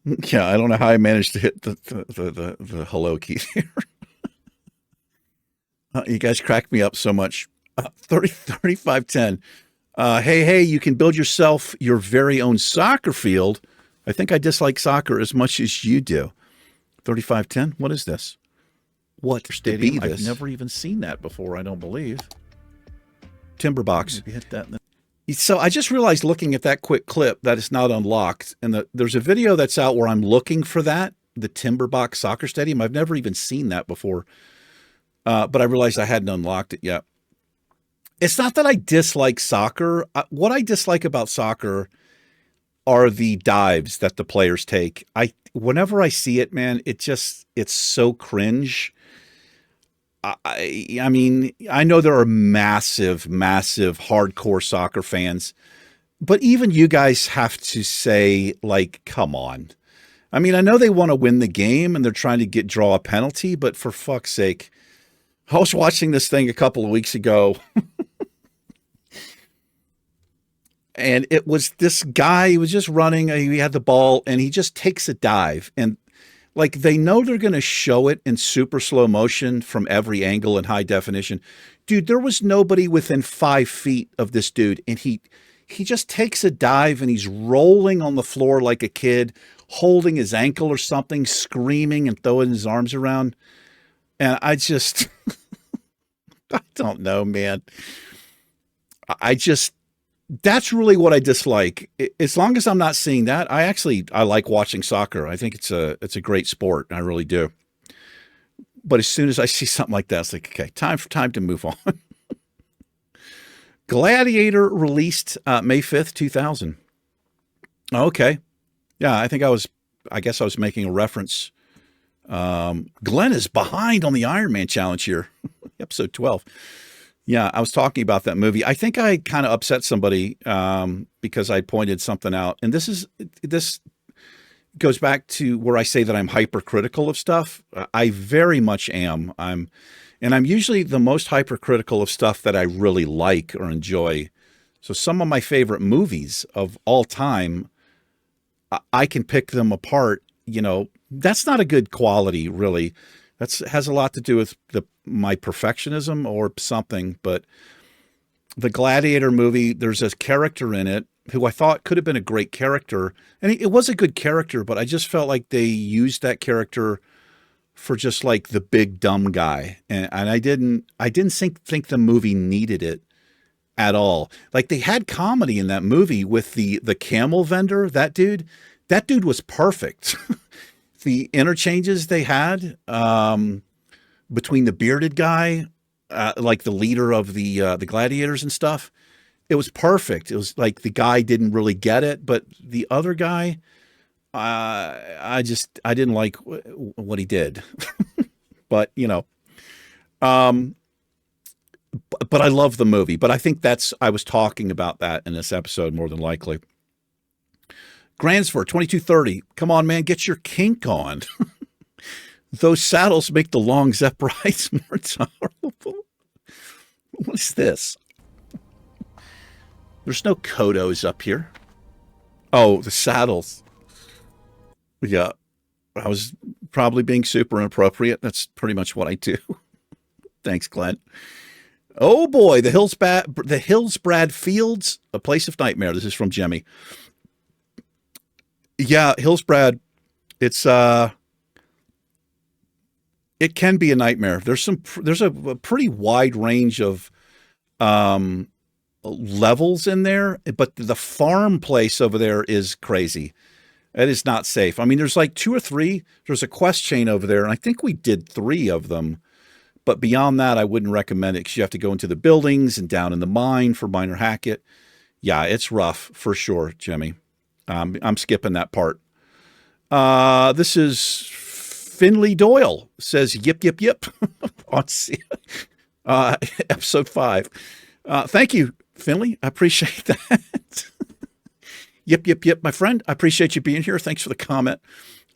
Yeah, I don't know how I managed to hit the hello key here. You guys crack me up so much. 3510. Hey, you can build yourself your very own soccer field. I think I dislike soccer as much as you do. 3510, what is this? What stadium? I've never even seen that before, I don't believe. Timberbox. Maybe hit that. So I just realized looking at that quick clip that it's not unlocked. And there's a video that's out where I'm looking for that, the Timberbox soccer stadium. I've never even seen that before. But I realized I hadn't unlocked it yet. It's not that I dislike soccer. What I dislike about soccer are the dives that the players take. Whenever I see it, man, it's so cringe. I mean, I know there are massive hardcore soccer fans, but even you guys have to say, like, come on. I mean, I know they want to win the game and they're trying to draw a penalty, but for fuck's sake, I was watching this thing a couple of weeks ago. And it was this guy, he was just running, he had the ball, and he just takes a dive. And like they know they're going to show it in super slow motion from every angle in high definition. Dude, there was nobody within 5 feet of this dude. And he just takes a dive and he's rolling on the floor like a kid, holding his ankle or something, screaming and throwing his arms around. And I just, I don't know, man. That's really what I dislike. As long as I'm not seeing that, I like watching soccer. I think it's a great sport. I really do. But as soon as I see something like that, it's like, okay, time to move on. Gladiator released May 5th, 2000. Okay. Yeah, I guess I was making a reference. Glenn is behind on the Iron Man challenge here. Episode 12. Yeah, I was talking about that movie. I think I kind of upset somebody because I pointed something out. And this goes back to where I say that I'm hypercritical of stuff. I very much am. I'm usually the most hypercritical of stuff that I really like or enjoy. So some of my favorite movies of all time, I can pick them apart. You know, that's not a good quality, really. Has a lot to do with my perfectionism or something. But the Gladiator movie, there's a character in it who I thought could have been a great character. And it was a good character, but I just felt like they used that character for just like the big dumb guy. And I didn't think the movie needed it at all. Like they had comedy in that movie with the camel vendor, that dude was perfect. The interchanges they had between the bearded guy, like the leader of the gladiators and stuff, it was perfect. It was like the guy didn't really get it, but the other guy, I didn't like what he did. But but I love the movie. But I think I was talking about that in this episode more than likely. Gransford 2230. Come on, man, get your kink on. Those saddles make the long Zepp rides more tolerable. What is this? There's no Kodos up here. Oh, the saddles. Yeah, I was probably being super inappropriate. That's pretty much what I do. Thanks, Glenn. Oh boy, the Hillsbrad Fields, a place of nightmare. This is from Jemmy. Yeah, Hillsbrad, it can be a nightmare. There's a pretty wide range of levels in there, but the farm place over there is crazy. It is not safe. I mean, there's like 2 or 3. There's a quest chain over there, and I think we did 3 of them. But beyond that, I wouldn't recommend it because you have to go into the buildings and down in the mine for Miner Hackett. Yeah, it's rough for sure, Jimmy. I'm skipping that part. This is Finley Doyle says, yip, yip, yip on episode 5. Thank you, Finley. I appreciate that. Yip, yip, yip, my friend. I appreciate you being here. Thanks for the comment.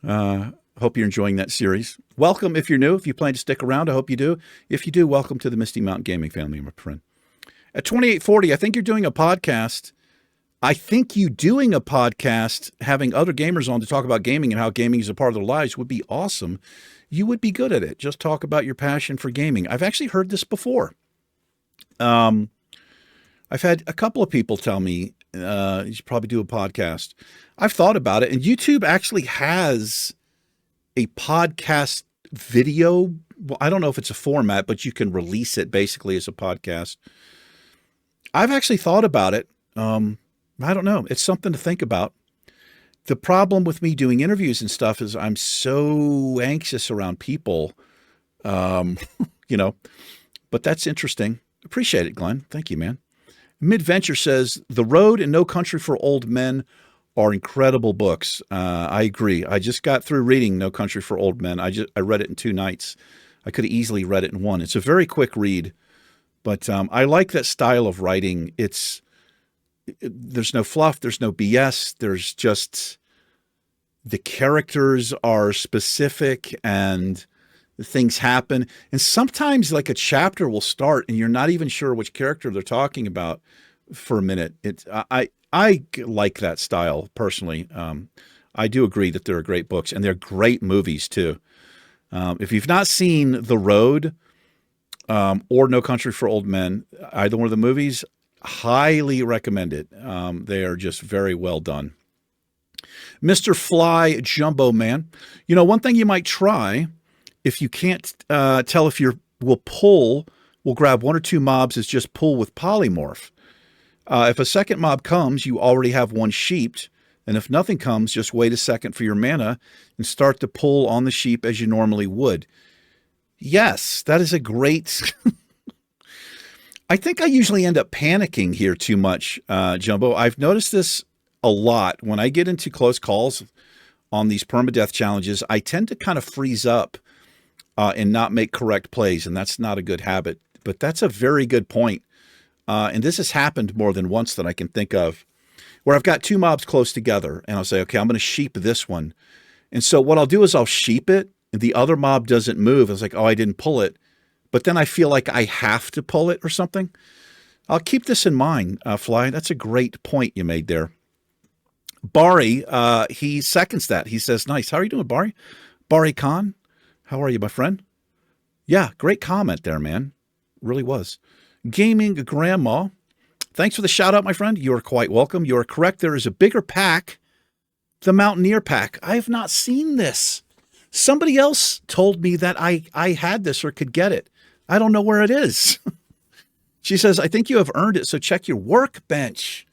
Hope you're enjoying that series. Welcome if you're new. If you plan to stick around, I hope you do. If you do, welcome to the Misty Mountain Gaming family, my friend. At 2840, I think you're doing a podcast. Having other gamers on to talk about gaming and how gaming is a part of their lives would be awesome. You would be good at it. Just talk about your passion for gaming. I've actually heard this before. I've had a couple of people tell me, you should probably do a podcast. I've thought about it, and YouTube actually has a podcast video. Well, I don't know if it's a format, but you can release it basically as a podcast. I've actually thought about it. I don't know. It's something to think about. The problem with me doing interviews and stuff is I'm so anxious around people, but that's interesting. Appreciate it, Glenn. Thank you, man. Midventure says, The Road and No Country for Old Men are incredible books. I agree. I just got through reading No Country for Old Men. I read it in 2 nights. I could have easily read it in 1. It's a very quick read, but I like that style of writing. There's no fluff. There's no BS. There's just the characters are specific and things happen. And sometimes like a chapter will start and you're not even sure which character they're talking about for a minute. I like that style personally. I do agree that they're great books and they're great movies too. If you've not seen The Road or No Country for Old Men, either one of the movies, highly recommend it. They are just very well done. Mr. Fly Jumbo Man. One thing you might try if you can't tell if we'll grab 1 or 2 mobs is just pull with polymorph. If a second mob comes, you already have 1 sheeped. And if nothing comes, just wait a second for your mana and start to pull on the sheep as you normally would. Yes, that is a great... I think I usually end up panicking here too much, Jumbo. I've noticed this a lot. When I get into close calls on these permadeath challenges, I tend to kind of freeze up and not make correct plays, and that's not a good habit. But that's a very good point. And this has happened more than once that I can think of, where I've got 2 mobs close together, and I'll say, okay, I'm going to sheep this one. And so what I'll do is I'll sheep it, and the other mob doesn't move. It's like, oh, I didn't pull it. But then I feel like I have to pull it or something. I'll keep this in mind, Fly. That's a great point you made there. Bari, he seconds that. He says, nice. How are you doing, Bari? Bari Khan, how are you, my friend? Yeah, great comment there, man. Really was. Gaming Grandma, thanks for the shout out, my friend. You are quite welcome. You are correct. There is a bigger pack, the Mountaineer pack. I have not seen this. Somebody else told me that I had this or could get it. I don't know where it is. She says, I think you have earned it, so check your workbench.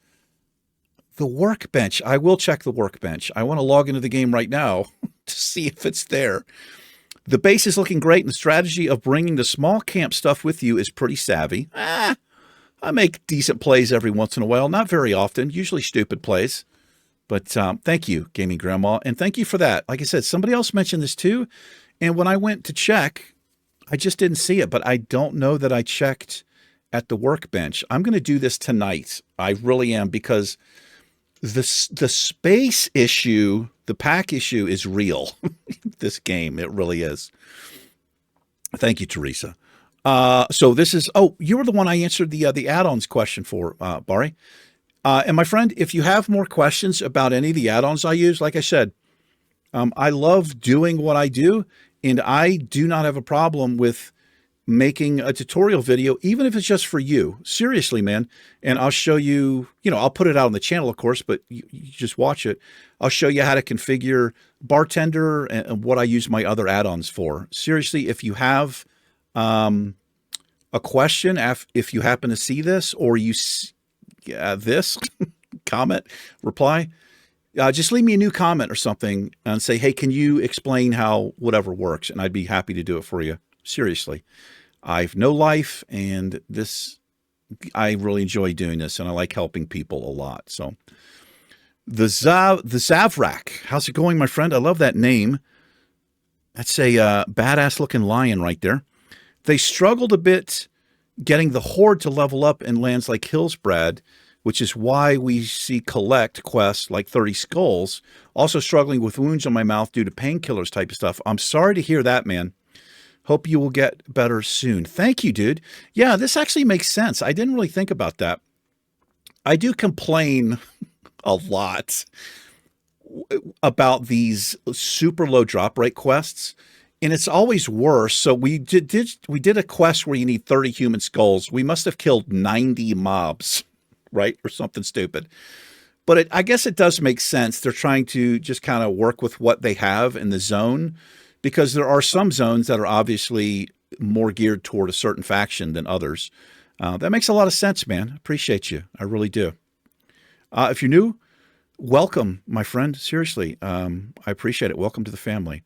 The workbench. I will check the workbench. I want to log into the game right now to see if it's there. The base is looking great, and the strategy of bringing the small camp stuff with you is pretty savvy. I make decent plays every once in a while. Not very often, usually stupid plays. But thank you, Gaming Grandma, and thank you for that. Like I said, somebody else mentioned this too, and when I went to check, I just didn't see it, but I don't know that I checked at the workbench. I'm going to do this tonight. I really am, because the space issue, the pack issue is real. This game, it really is. Thank you, Teresa. So this is, you were the one I answered the add-ons question for, Bari. And my friend, if you have more questions about any of the add-ons I use, like I said, I love doing what I do, and I do not have a problem with making a tutorial video, even if it's just for you. Seriously, man. And I'll show you, I'll put it out on the channel, of course, but you just watch it. I'll show you how to configure Bartender and what I use my other add-ons for. Seriously, if you have a question, if you happen to see this, or you this comment, reply, just leave me a new comment or something and say, hey, can you explain how whatever works? And I'd be happy to do it for you. Seriously. I've no life, and I really enjoy doing this, and I like helping people a lot. So the Zavrak, how's it going, my friend? I love that name. That's a badass looking lion right there. They struggled a bit getting the horde to level up in lands like Hillsbrad, which is why we see collect quests like 30 skulls. Also struggling with wounds on my mouth due to painkillers type of stuff. I'm sorry to hear that, man. Hope you will get better soon. Thank you, dude. Yeah, this actually makes sense. I didn't really think about that. I do complain a lot about these super low drop rate quests, and it's always worse. So we did a quest where you need 30 human skulls. We must have killed 90 mobs, right? Or something stupid. But I guess it does make sense. They're trying to just kind of work with what they have in the zone, because there are some zones that are obviously more geared toward a certain faction than others. That makes a lot of sense, man. Appreciate you. I really do. If you're new, welcome, my friend. Seriously, I appreciate it. Welcome to the family.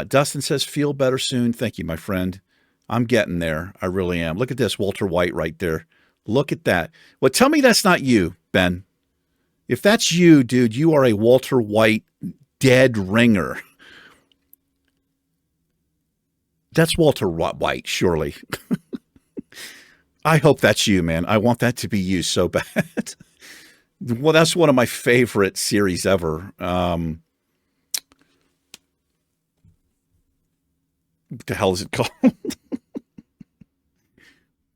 Dustin says, feel better soon. Thank you, my friend. I'm getting there. I really am. Look at this, Walter White right there. Look at that. Well, tell me that's not you, Ben. If that's you, dude, you are a Walter White dead ringer. That's Walter White, surely. I hope that's you, man. I want that to be you so bad. Well, that's one of my favorite series ever. What the hell is it called?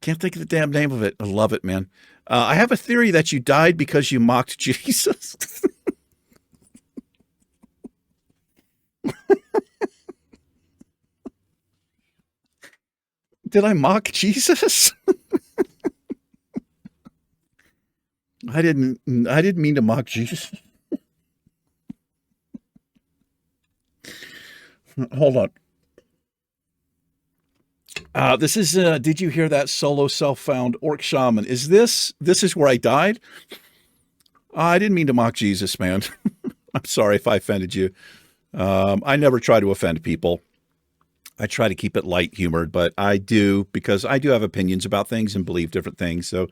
Can't think of the damn name of it. I love it, man. I have a theory that you died because you mocked Jesus. Did I mock Jesus? I didn't mean to mock Jesus. Hold on. This is, did you hear that solo self-found orc shaman? This is where I died? I didn't mean to mock Jesus, man. I'm sorry if I offended you. I never try to offend people. I try to keep it light humored, but I do, because I do have opinions about things and believe different things. So,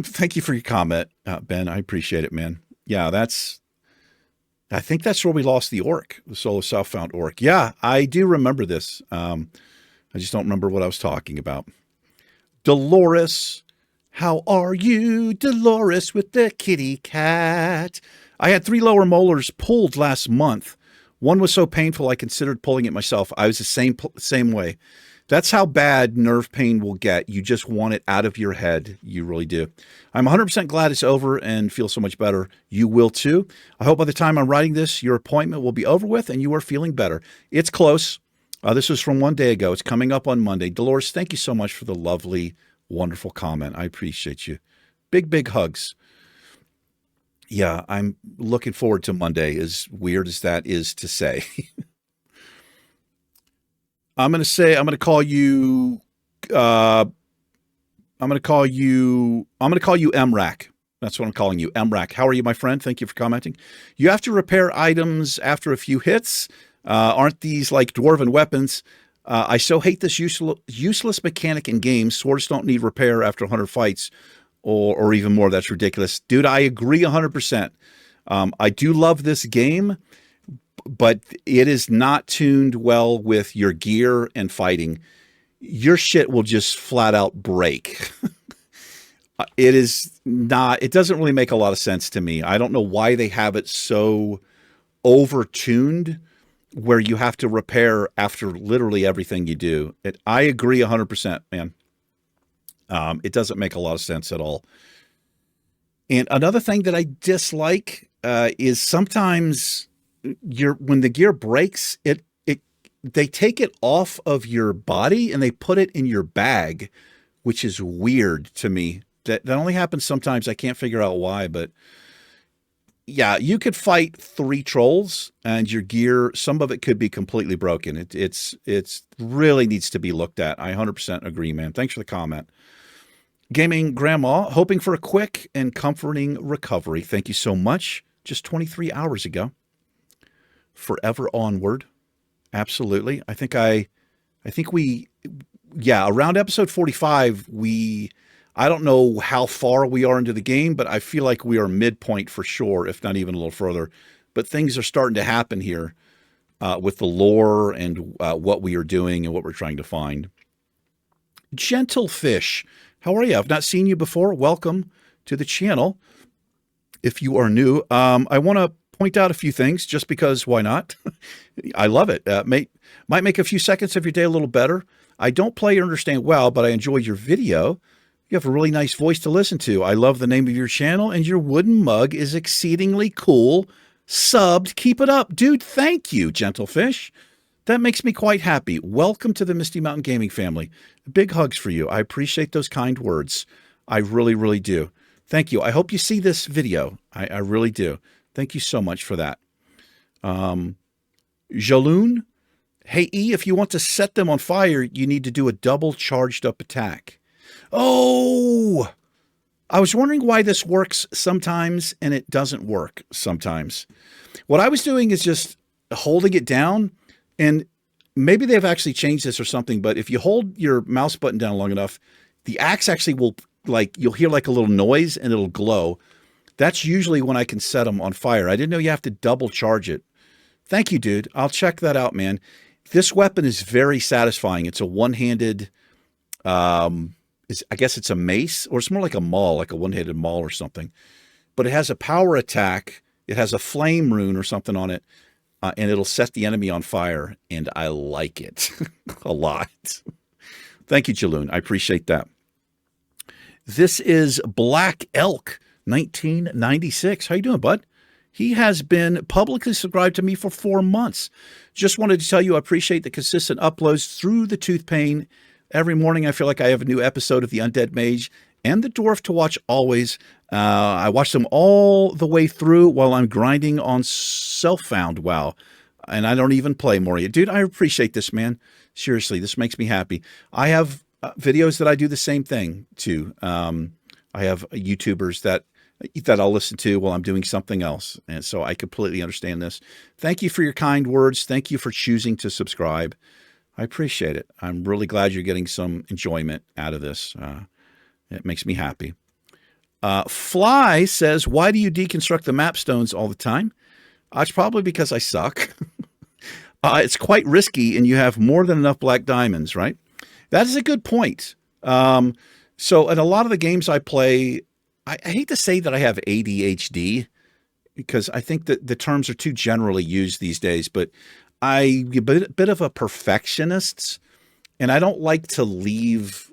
thank you for your comment, Ben. I appreciate it, man. Yeah, I think that's where we lost the orc, the solo self-found orc. Yeah, I do remember this. I just don't remember what I was talking about. Dolores, how are you, Dolores, with the kitty cat? I had 3 lower molars pulled last month. One was so painful I considered pulling it myself. I was the same way. That's how bad nerve pain will get. You just want it out of your head. You really do. I'm 100% glad it's over and feel so much better. You will too. I hope by the time I'm writing this, your appointment will be over with and you are feeling better. It's close. This was from one day ago. It's coming up on Monday. Dolores, thank you so much for the lovely, wonderful comment. I appreciate you. Big, big hugs. Yeah, I'm looking forward to Monday, as weird as that is to say. I'm going to call you, uh, I'm going to call you MRAC. That's what I'm calling you, MRAC. How are you, my friend? Thank you for commenting. You have to repair items after a few hits. Aren't these like dwarven weapons? I so hate this useless mechanic in games. Swords don't need repair after 100 fights or even more. That's ridiculous. Dude, I agree 100%. I do love this game, but it is not tuned well with your gear and fighting. Your shit will just flat out break. It is not, it doesn't really make a lot of sense to me. I don't know why they have it so over-tuned where you have to repair after literally everything you do. I agree 100%, man. It doesn't make a lot of sense at all. And another thing that I dislike is sometimes when the gear breaks, they take it off of your body and they put it in your bag, which is weird to me. That only happens sometimes. I can't figure out why, but yeah, you could fight 3 trolls and your gear, some of it could be completely broken. It's really needs to be looked at. I 100% agree, man. Thanks for the comment. Gaming Grandma, hoping for a quick and comforting recovery. Thank you so much. Just 23 hours ago. Forever onward. Absolutely. I think around episode 45, I don't know how far we are into the game, but I feel like we are midpoint for sure, if not even a little further. But things are starting to happen here with the lore and what we are doing and what we're trying to find. Gentle Fish, how are you? I've not seen you before. Welcome to the channel. If you are new, I want to point out a few things just because why not? I love it. Might make a few seconds of your day a little better. I don't play or understand well, but I enjoy your video. You have a really nice voice to listen to. I love the name of your channel, and your wooden mug is exceedingly cool. Subbed. Keep it up. Dude, thank you, Gentle Fish. That makes me quite happy. Welcome to the Misty Mountain Gaming family. Big hugs for you. I appreciate those kind words. I really, really do. Thank you. I hope you see this video. I really do. Thank you so much for that. Jaloon, hey E, if you want to set them on fire, you need to do a double charged up attack. Oh, I was wondering why this works sometimes and it doesn't work sometimes. What I was doing is just holding it down, and maybe they've actually changed this or something, but if you hold your mouse button down long enough, the axe actually will, you'll hear like a little noise and it'll glow. That's usually when I can set them on fire. I didn't know you have to double charge it. Thank you, dude. I'll check that out, man. This weapon is very satisfying. It's a one-handed, I guess it's a mace, or it's more like a maul, like a one-handed maul or something. But it has a power attack. It has a flame rune or something on it, and it'll set the enemy on fire, and I like it a lot. Thank you, Jaloon. I appreciate that. This is Black Elk, 1996. How you doing, bud? He has been publicly subscribed to me for 4 months. Just wanted to tell you I appreciate the consistent uploads through the tooth pain. Every morning I feel like I have a new episode of The Undead Mage and The Dwarf to watch always. I watch them all the way through while I'm grinding on Self-Found WoW. And I don't even play more yet. Dude, I appreciate this, man. Seriously, this makes me happy. I have videos that I do the same thing to. I have YouTubers that I'll listen to while I'm doing something else. And so I completely understand this. Thank you for your kind words. Thank you for choosing to subscribe. I appreciate it. I'm really glad you're getting some enjoyment out of this. It makes me happy. Fly says, why do you deconstruct the map stones all the time? It's probably because I suck. It's quite risky and you have more than enough black diamonds, right? That is a good point. So in a lot of the games I play, I hate to say that I have ADHD because I think that the terms are too generally used these days, but I'm a bit of a perfectionist and I don't like to leave,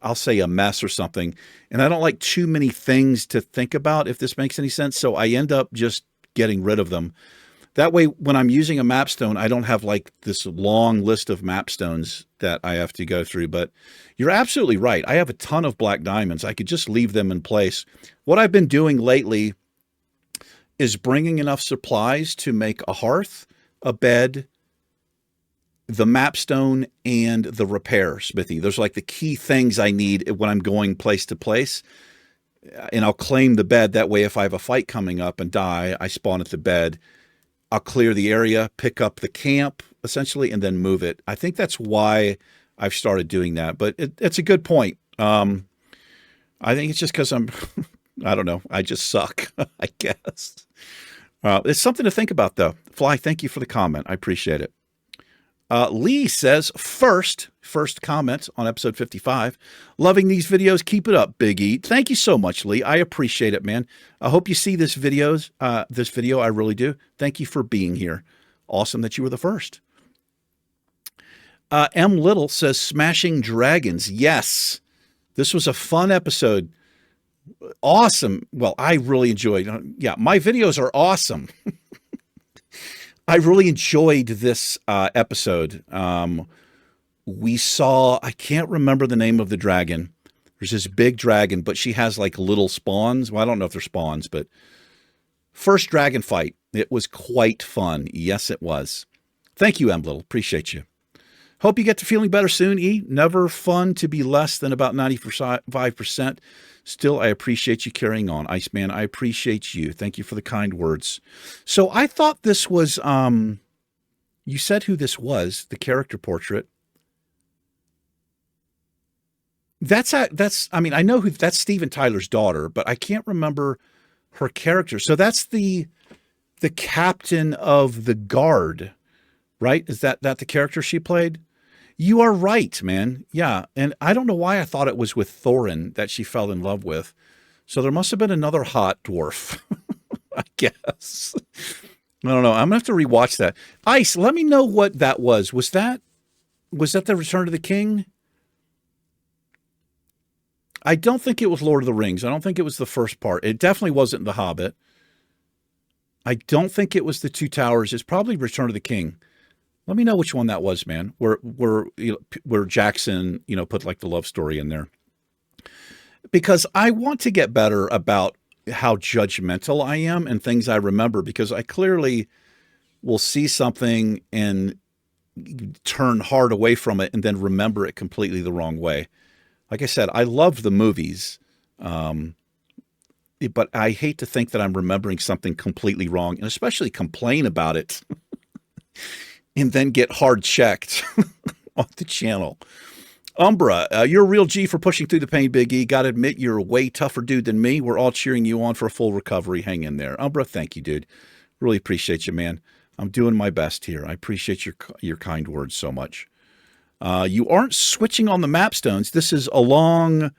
I'll say, a mess or something. And I don't like too many things to think about, if this makes any sense. So I end up just getting rid of them. That way, when I'm using a mapstone, I don't have like this long list of mapstones that I have to go through. But you're absolutely right. I have a ton of black diamonds. I could just leave them in place. What I've been doing lately is bringing enough supplies to make a hearth, a bed, the mapstone, and the repair smithy. Those are like the key things I need when I'm going place to place. And I'll claim the bed. That way, if I have a fight coming up and die, I spawn at the bed. I'll clear the area, pick up the camp, essentially, and then move it. I think that's why I've started doing that. But it's a good point. I think it's just because I don't know, I just suck, I guess. It's something to think about, though. Fly, thank you for the comment. I appreciate it. Lee says, first comment on episode 55. Loving these videos. Keep it up, Big E. Thank you so much, Lee. I appreciate it, man. I hope you see this video. I really do. Thank you for being here. Awesome that you were the first. M. Little says, Smashing Dragons. Yes. This was a fun episode. Awesome. Well, I really enjoyed. Yeah, my videos are awesome. I really enjoyed this episode. We saw, I can't remember the name of the dragon. There's this big dragon, but she has like little spawns. Well, I don't know if they're spawns, but first dragon fight. It was quite fun. Yes, it was. Thank you, M. Little. Appreciate you. Hope you get to feeling better soon, E. Never fun to be less than about 95%. Still, I appreciate you carrying on. Iceman, I appreciate you. Thank you for the kind words. So I thought this was, you said who this was, the character portrait. I mean, I know that's Steven Tyler's daughter, but I can't remember her character. So that's the captain of the guard, right? Is that the character she played? You are right, man. Yeah. And I don't know why I thought it was with Thorin that she fell in love with. So there must have been another hot dwarf, I guess. I don't know. I'm going to have to rewatch that. Ice, let me know what that was. Was that the Return of the King? I don't think it was Lord of the Rings. I don't think it was the first part. It definitely wasn't The Hobbit. I don't think it was The Two Towers. It's probably Return of the King. Let me know which one that was, man. Where Jackson, put like the love story in there. Because I want to get better about how judgmental I am and things I remember, because I clearly will see something and turn hard away from it and then remember it completely the wrong way. Like I said, I love the movies, but I hate to think that I'm remembering something completely wrong, and especially complain about it. And then get hard checked on the channel. Umbra, you're a real G for pushing through the pain, Big E. Got to admit, you're a way tougher dude than me. We're all cheering you on for a full recovery. Hang in there. Umbra, thank you, dude. Really appreciate you, man. I'm doing my best here. I appreciate your kind words so much. You aren't switching on the mapstones. This is along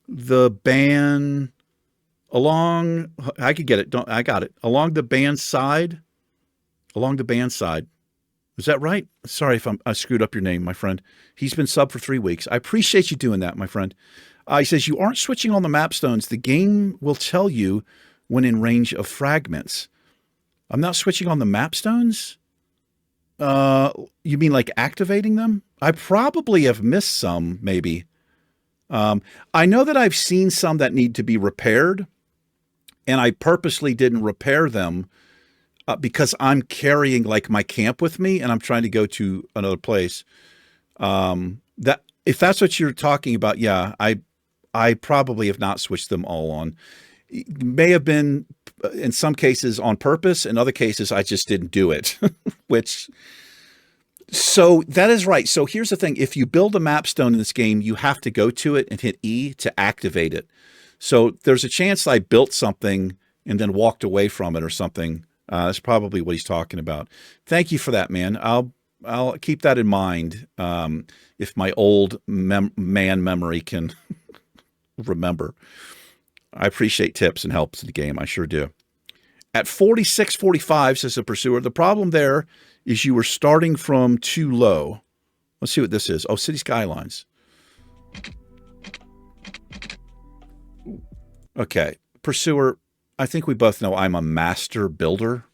the band. I could get it. I got it. Along the band side. Along the band side. Is that right? Sorry if I screwed up your name, my friend. He's been subbed for 3 weeks. I appreciate you doing that, my friend. He says, you aren't switching on the mapstones. The game will tell you when in range of fragments. I'm not switching on the mapstones? You mean like activating them? I probably have missed some, maybe. I know that I've seen some that need to be repaired, and I purposely didn't repair them because I'm carrying like my camp with me and I'm trying to go to another place. That if that's what you're talking about, yeah, I probably have not switched them all on. It may have been in some cases on purpose. In other cases, I just didn't do it, so that is right. So here's the thing. If you build a mapstone in this game, you have to go to it and hit E to activate it. So there's a chance I built something and then walked away from it or something. That's probably what he's talking about. Thank you for that, man. I'll keep that in mind if my old man memory can remember. I appreciate tips and helps in the game. I sure do. At 46:45, says the pursuer, the problem there is you were starting from too low. Let's see what this is. Oh, City Skylines. Okay. Pursuer, I think we both know I'm a master builder.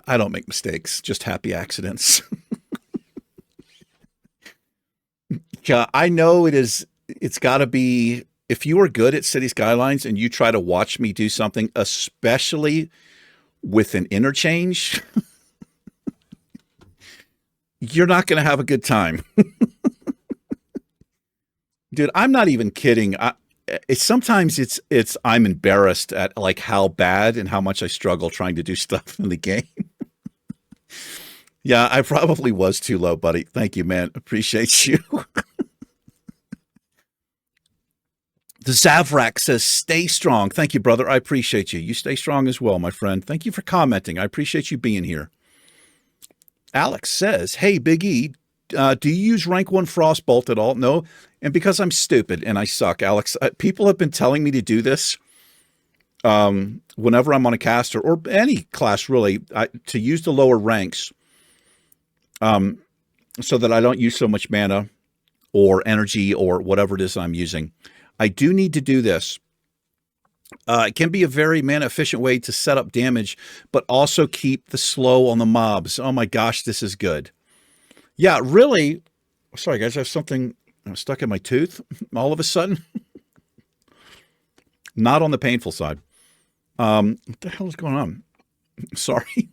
I don't make mistakes, just happy accidents. Yeah, I know it is It's got to be, if you are good at City Skylines and you try to watch me do something, especially with an interchange, you're not going to have a good time. Dude, I'm not even kidding. Sometimes I'm embarrassed at like how bad and how much I struggle trying to do stuff in the game. Yeah, I probably was too low, buddy. Thank you, man. Appreciate you. The Zavrak says, stay strong. Thank you, brother. I appreciate you. You stay strong as well, my friend. Thank you for commenting. I appreciate you being here. Alex says, hey, Big E, do you use rank 1 Frostbolt at all? No. And because I'm stupid and I suck, Alex, people have been telling me to do this whenever I'm on a caster or any class, really, to use the lower ranks so that I don't use so much mana or energy or whatever it is I'm using. I do need to do this. It can be a very mana efficient way to set up damage, but also keep the slow on the mobs. Oh my gosh, this is good. Yeah, really. Sorry, guys, I have something stuck in my tooth all of a sudden. Not on the painful side. What the hell is going on? Sorry.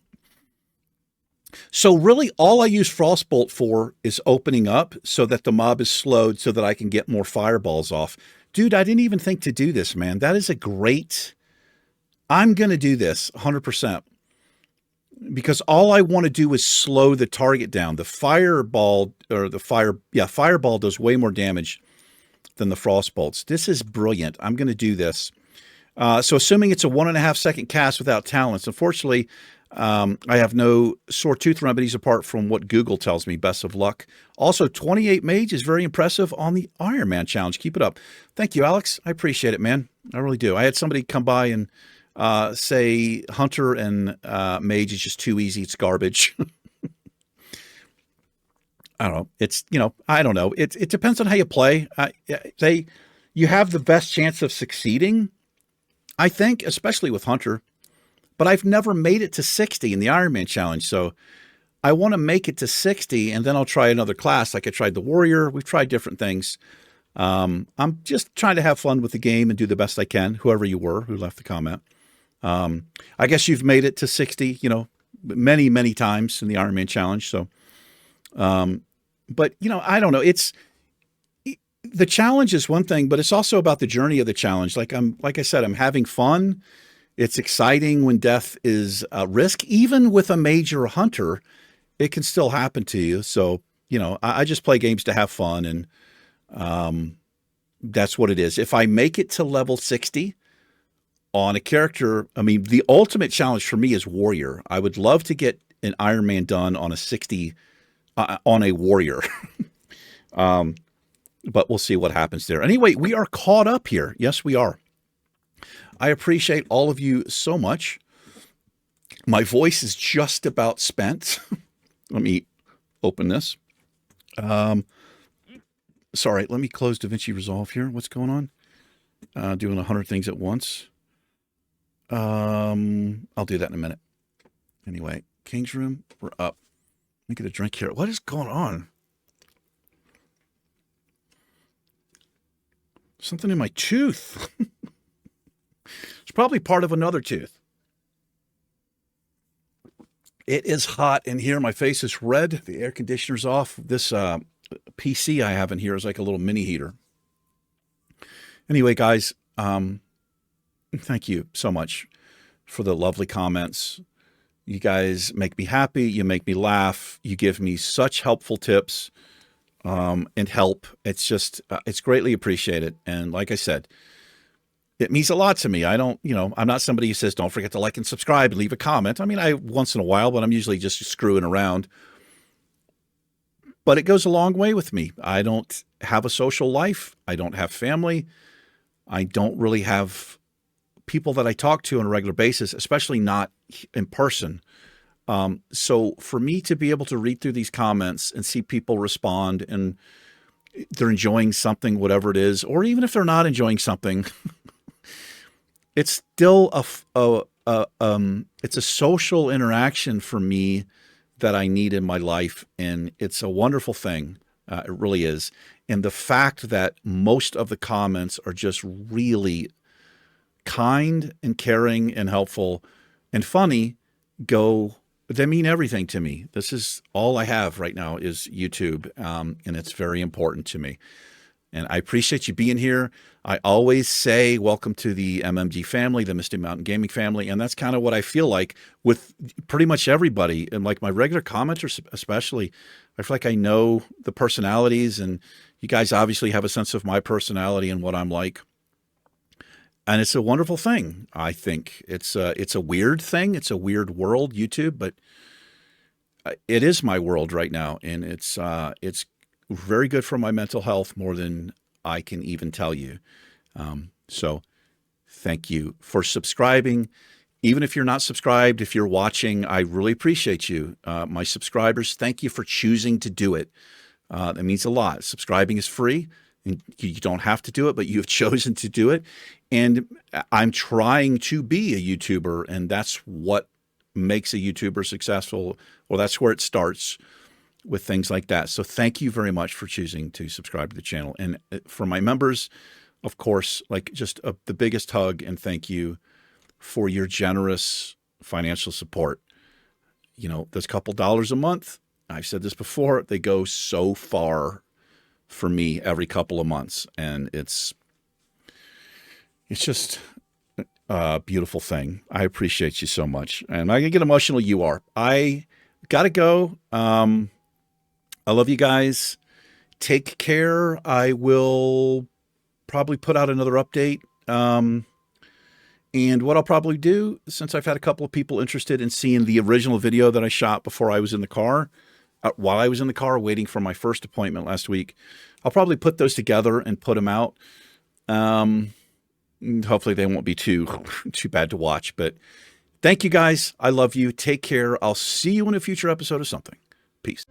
So really, all I use Frostbolt for is opening up so that the mob is slowed so that I can get more fireballs off. Dude, I didn't even think to do this, man. That is a great... I'm going to do this 100%. Because all I want to do is slow the target down. The fireball, or the fireball does way more damage than the Frostbolts. This is brilliant. I'm going to do this. So assuming it's a 1.5 second cast without talents, unfortunately, I have no sore tooth remedies apart from what Google tells me. Best of luck. Also, 28 mage is very impressive on the Iron Man challenge. Keep it up. Thank you, Alex. I appreciate it, man. I really do. I had somebody come by and say Hunter and mage is just too easy. It's garbage. I don't know. It's, I don't know. It depends on how you play. You have the best chance of succeeding, I think, especially with Hunter. But I've never made it to 60 in the Iron Man challenge. So I want to make it to 60 and then I'll try another class. Like I tried the Warrior. We've tried different things. I'm just trying to have fun with the game and do the best I can. Whoever you were who left the comment. I guess you've made it to 60, many, many times in the Iron Man challenge. So, but I don't know. The challenge is one thing, but it's also about the journey of the challenge. Like I said, I'm having fun. It's exciting when death is a risk. Even with a mage or a hunter, it can still happen to you. So, I just play games to have fun, and that's what it is. If I make it to level 60 on a character, I mean, the ultimate challenge for me is Warrior. I would love to get an Iron Man done on a 60 on a Warrior. But we'll see what happens there. Anyway, we are caught up here. Yes, we are. I appreciate all of you so much. My voice is just about spent. Let me open this. Sorry, let me close DaVinci Resolve here. What's going on? Doing 100 things at once. I'll do that in a minute. Anyway, King's Room, we're up. Let me get a drink here. What is going on? Something in my tooth. It's probably part of another tooth. It is hot in here. My face is red. The air conditioner's off. This PC I have in here is like a little mini heater. Anyway, guys, thank you so much for the lovely comments. You guys make me happy. You make me laugh. You give me such helpful tips and help. It's just, it's greatly appreciated. And like I said, it means a lot to me. I don't, I'm not somebody who says, don't forget to like and subscribe and leave a comment. I mean, once in a while, but I'm usually just screwing around. But it goes a long way with me. I don't have a social life. I don't have family. I don't really have people that I talk to on a regular basis, especially not in person. So for me to be able to read through these comments and see people respond and they're enjoying something, whatever it is, or even if they're not enjoying something, it's still it's a social interaction for me that I need in my life. And it's a wonderful thing. It really is. And the fact that most of the comments are just really kind and caring and helpful and funny they mean everything to me. This is all I have right now is YouTube, and it's very important to me. And I appreciate you being here. I always say welcome to the MMG family, the Misty Mountain Gaming family, and that's kind of what I feel like with pretty much everybody. And like my regular commenters especially, I feel like I know the personalities, and you guys obviously have a sense of my personality and what I'm like. And it's a wonderful thing, I think. It's a weird thing. It's a weird world, YouTube, but it is my world right now, and it's very good for my mental health, more than I can even tell you. So thank you for subscribing. Even if you're not subscribed, if you're watching, I really appreciate you. My subscribers, thank you for choosing to do it. That means a lot. Subscribing is free, and you don't have to do it, but you have chosen to do it. And I'm trying to be a YouTuber, and that's what makes a YouTuber successful. Well, that's where it starts, with things like that. So thank you very much for choosing to subscribe to the channel. And for my members, of course, like just the biggest hug and thank you for your generous financial support. You know, those couple dollars a month, I've said this before, they go so far for me every couple of months. And it's just a beautiful thing. I appreciate you so much. And I get emotional. You are. I got to go. I love you guys. Take care. I will probably put out another update. And what I'll probably do, since I've had a couple of people interested in seeing the original video that I shot before I was in the car, while I was in the car waiting for my first appointment last week, I'll probably put those together and put them out. Hopefully they won't be too bad to watch, but thank you guys. I love you. Take care. I'll see you in a future episode of something. Peace.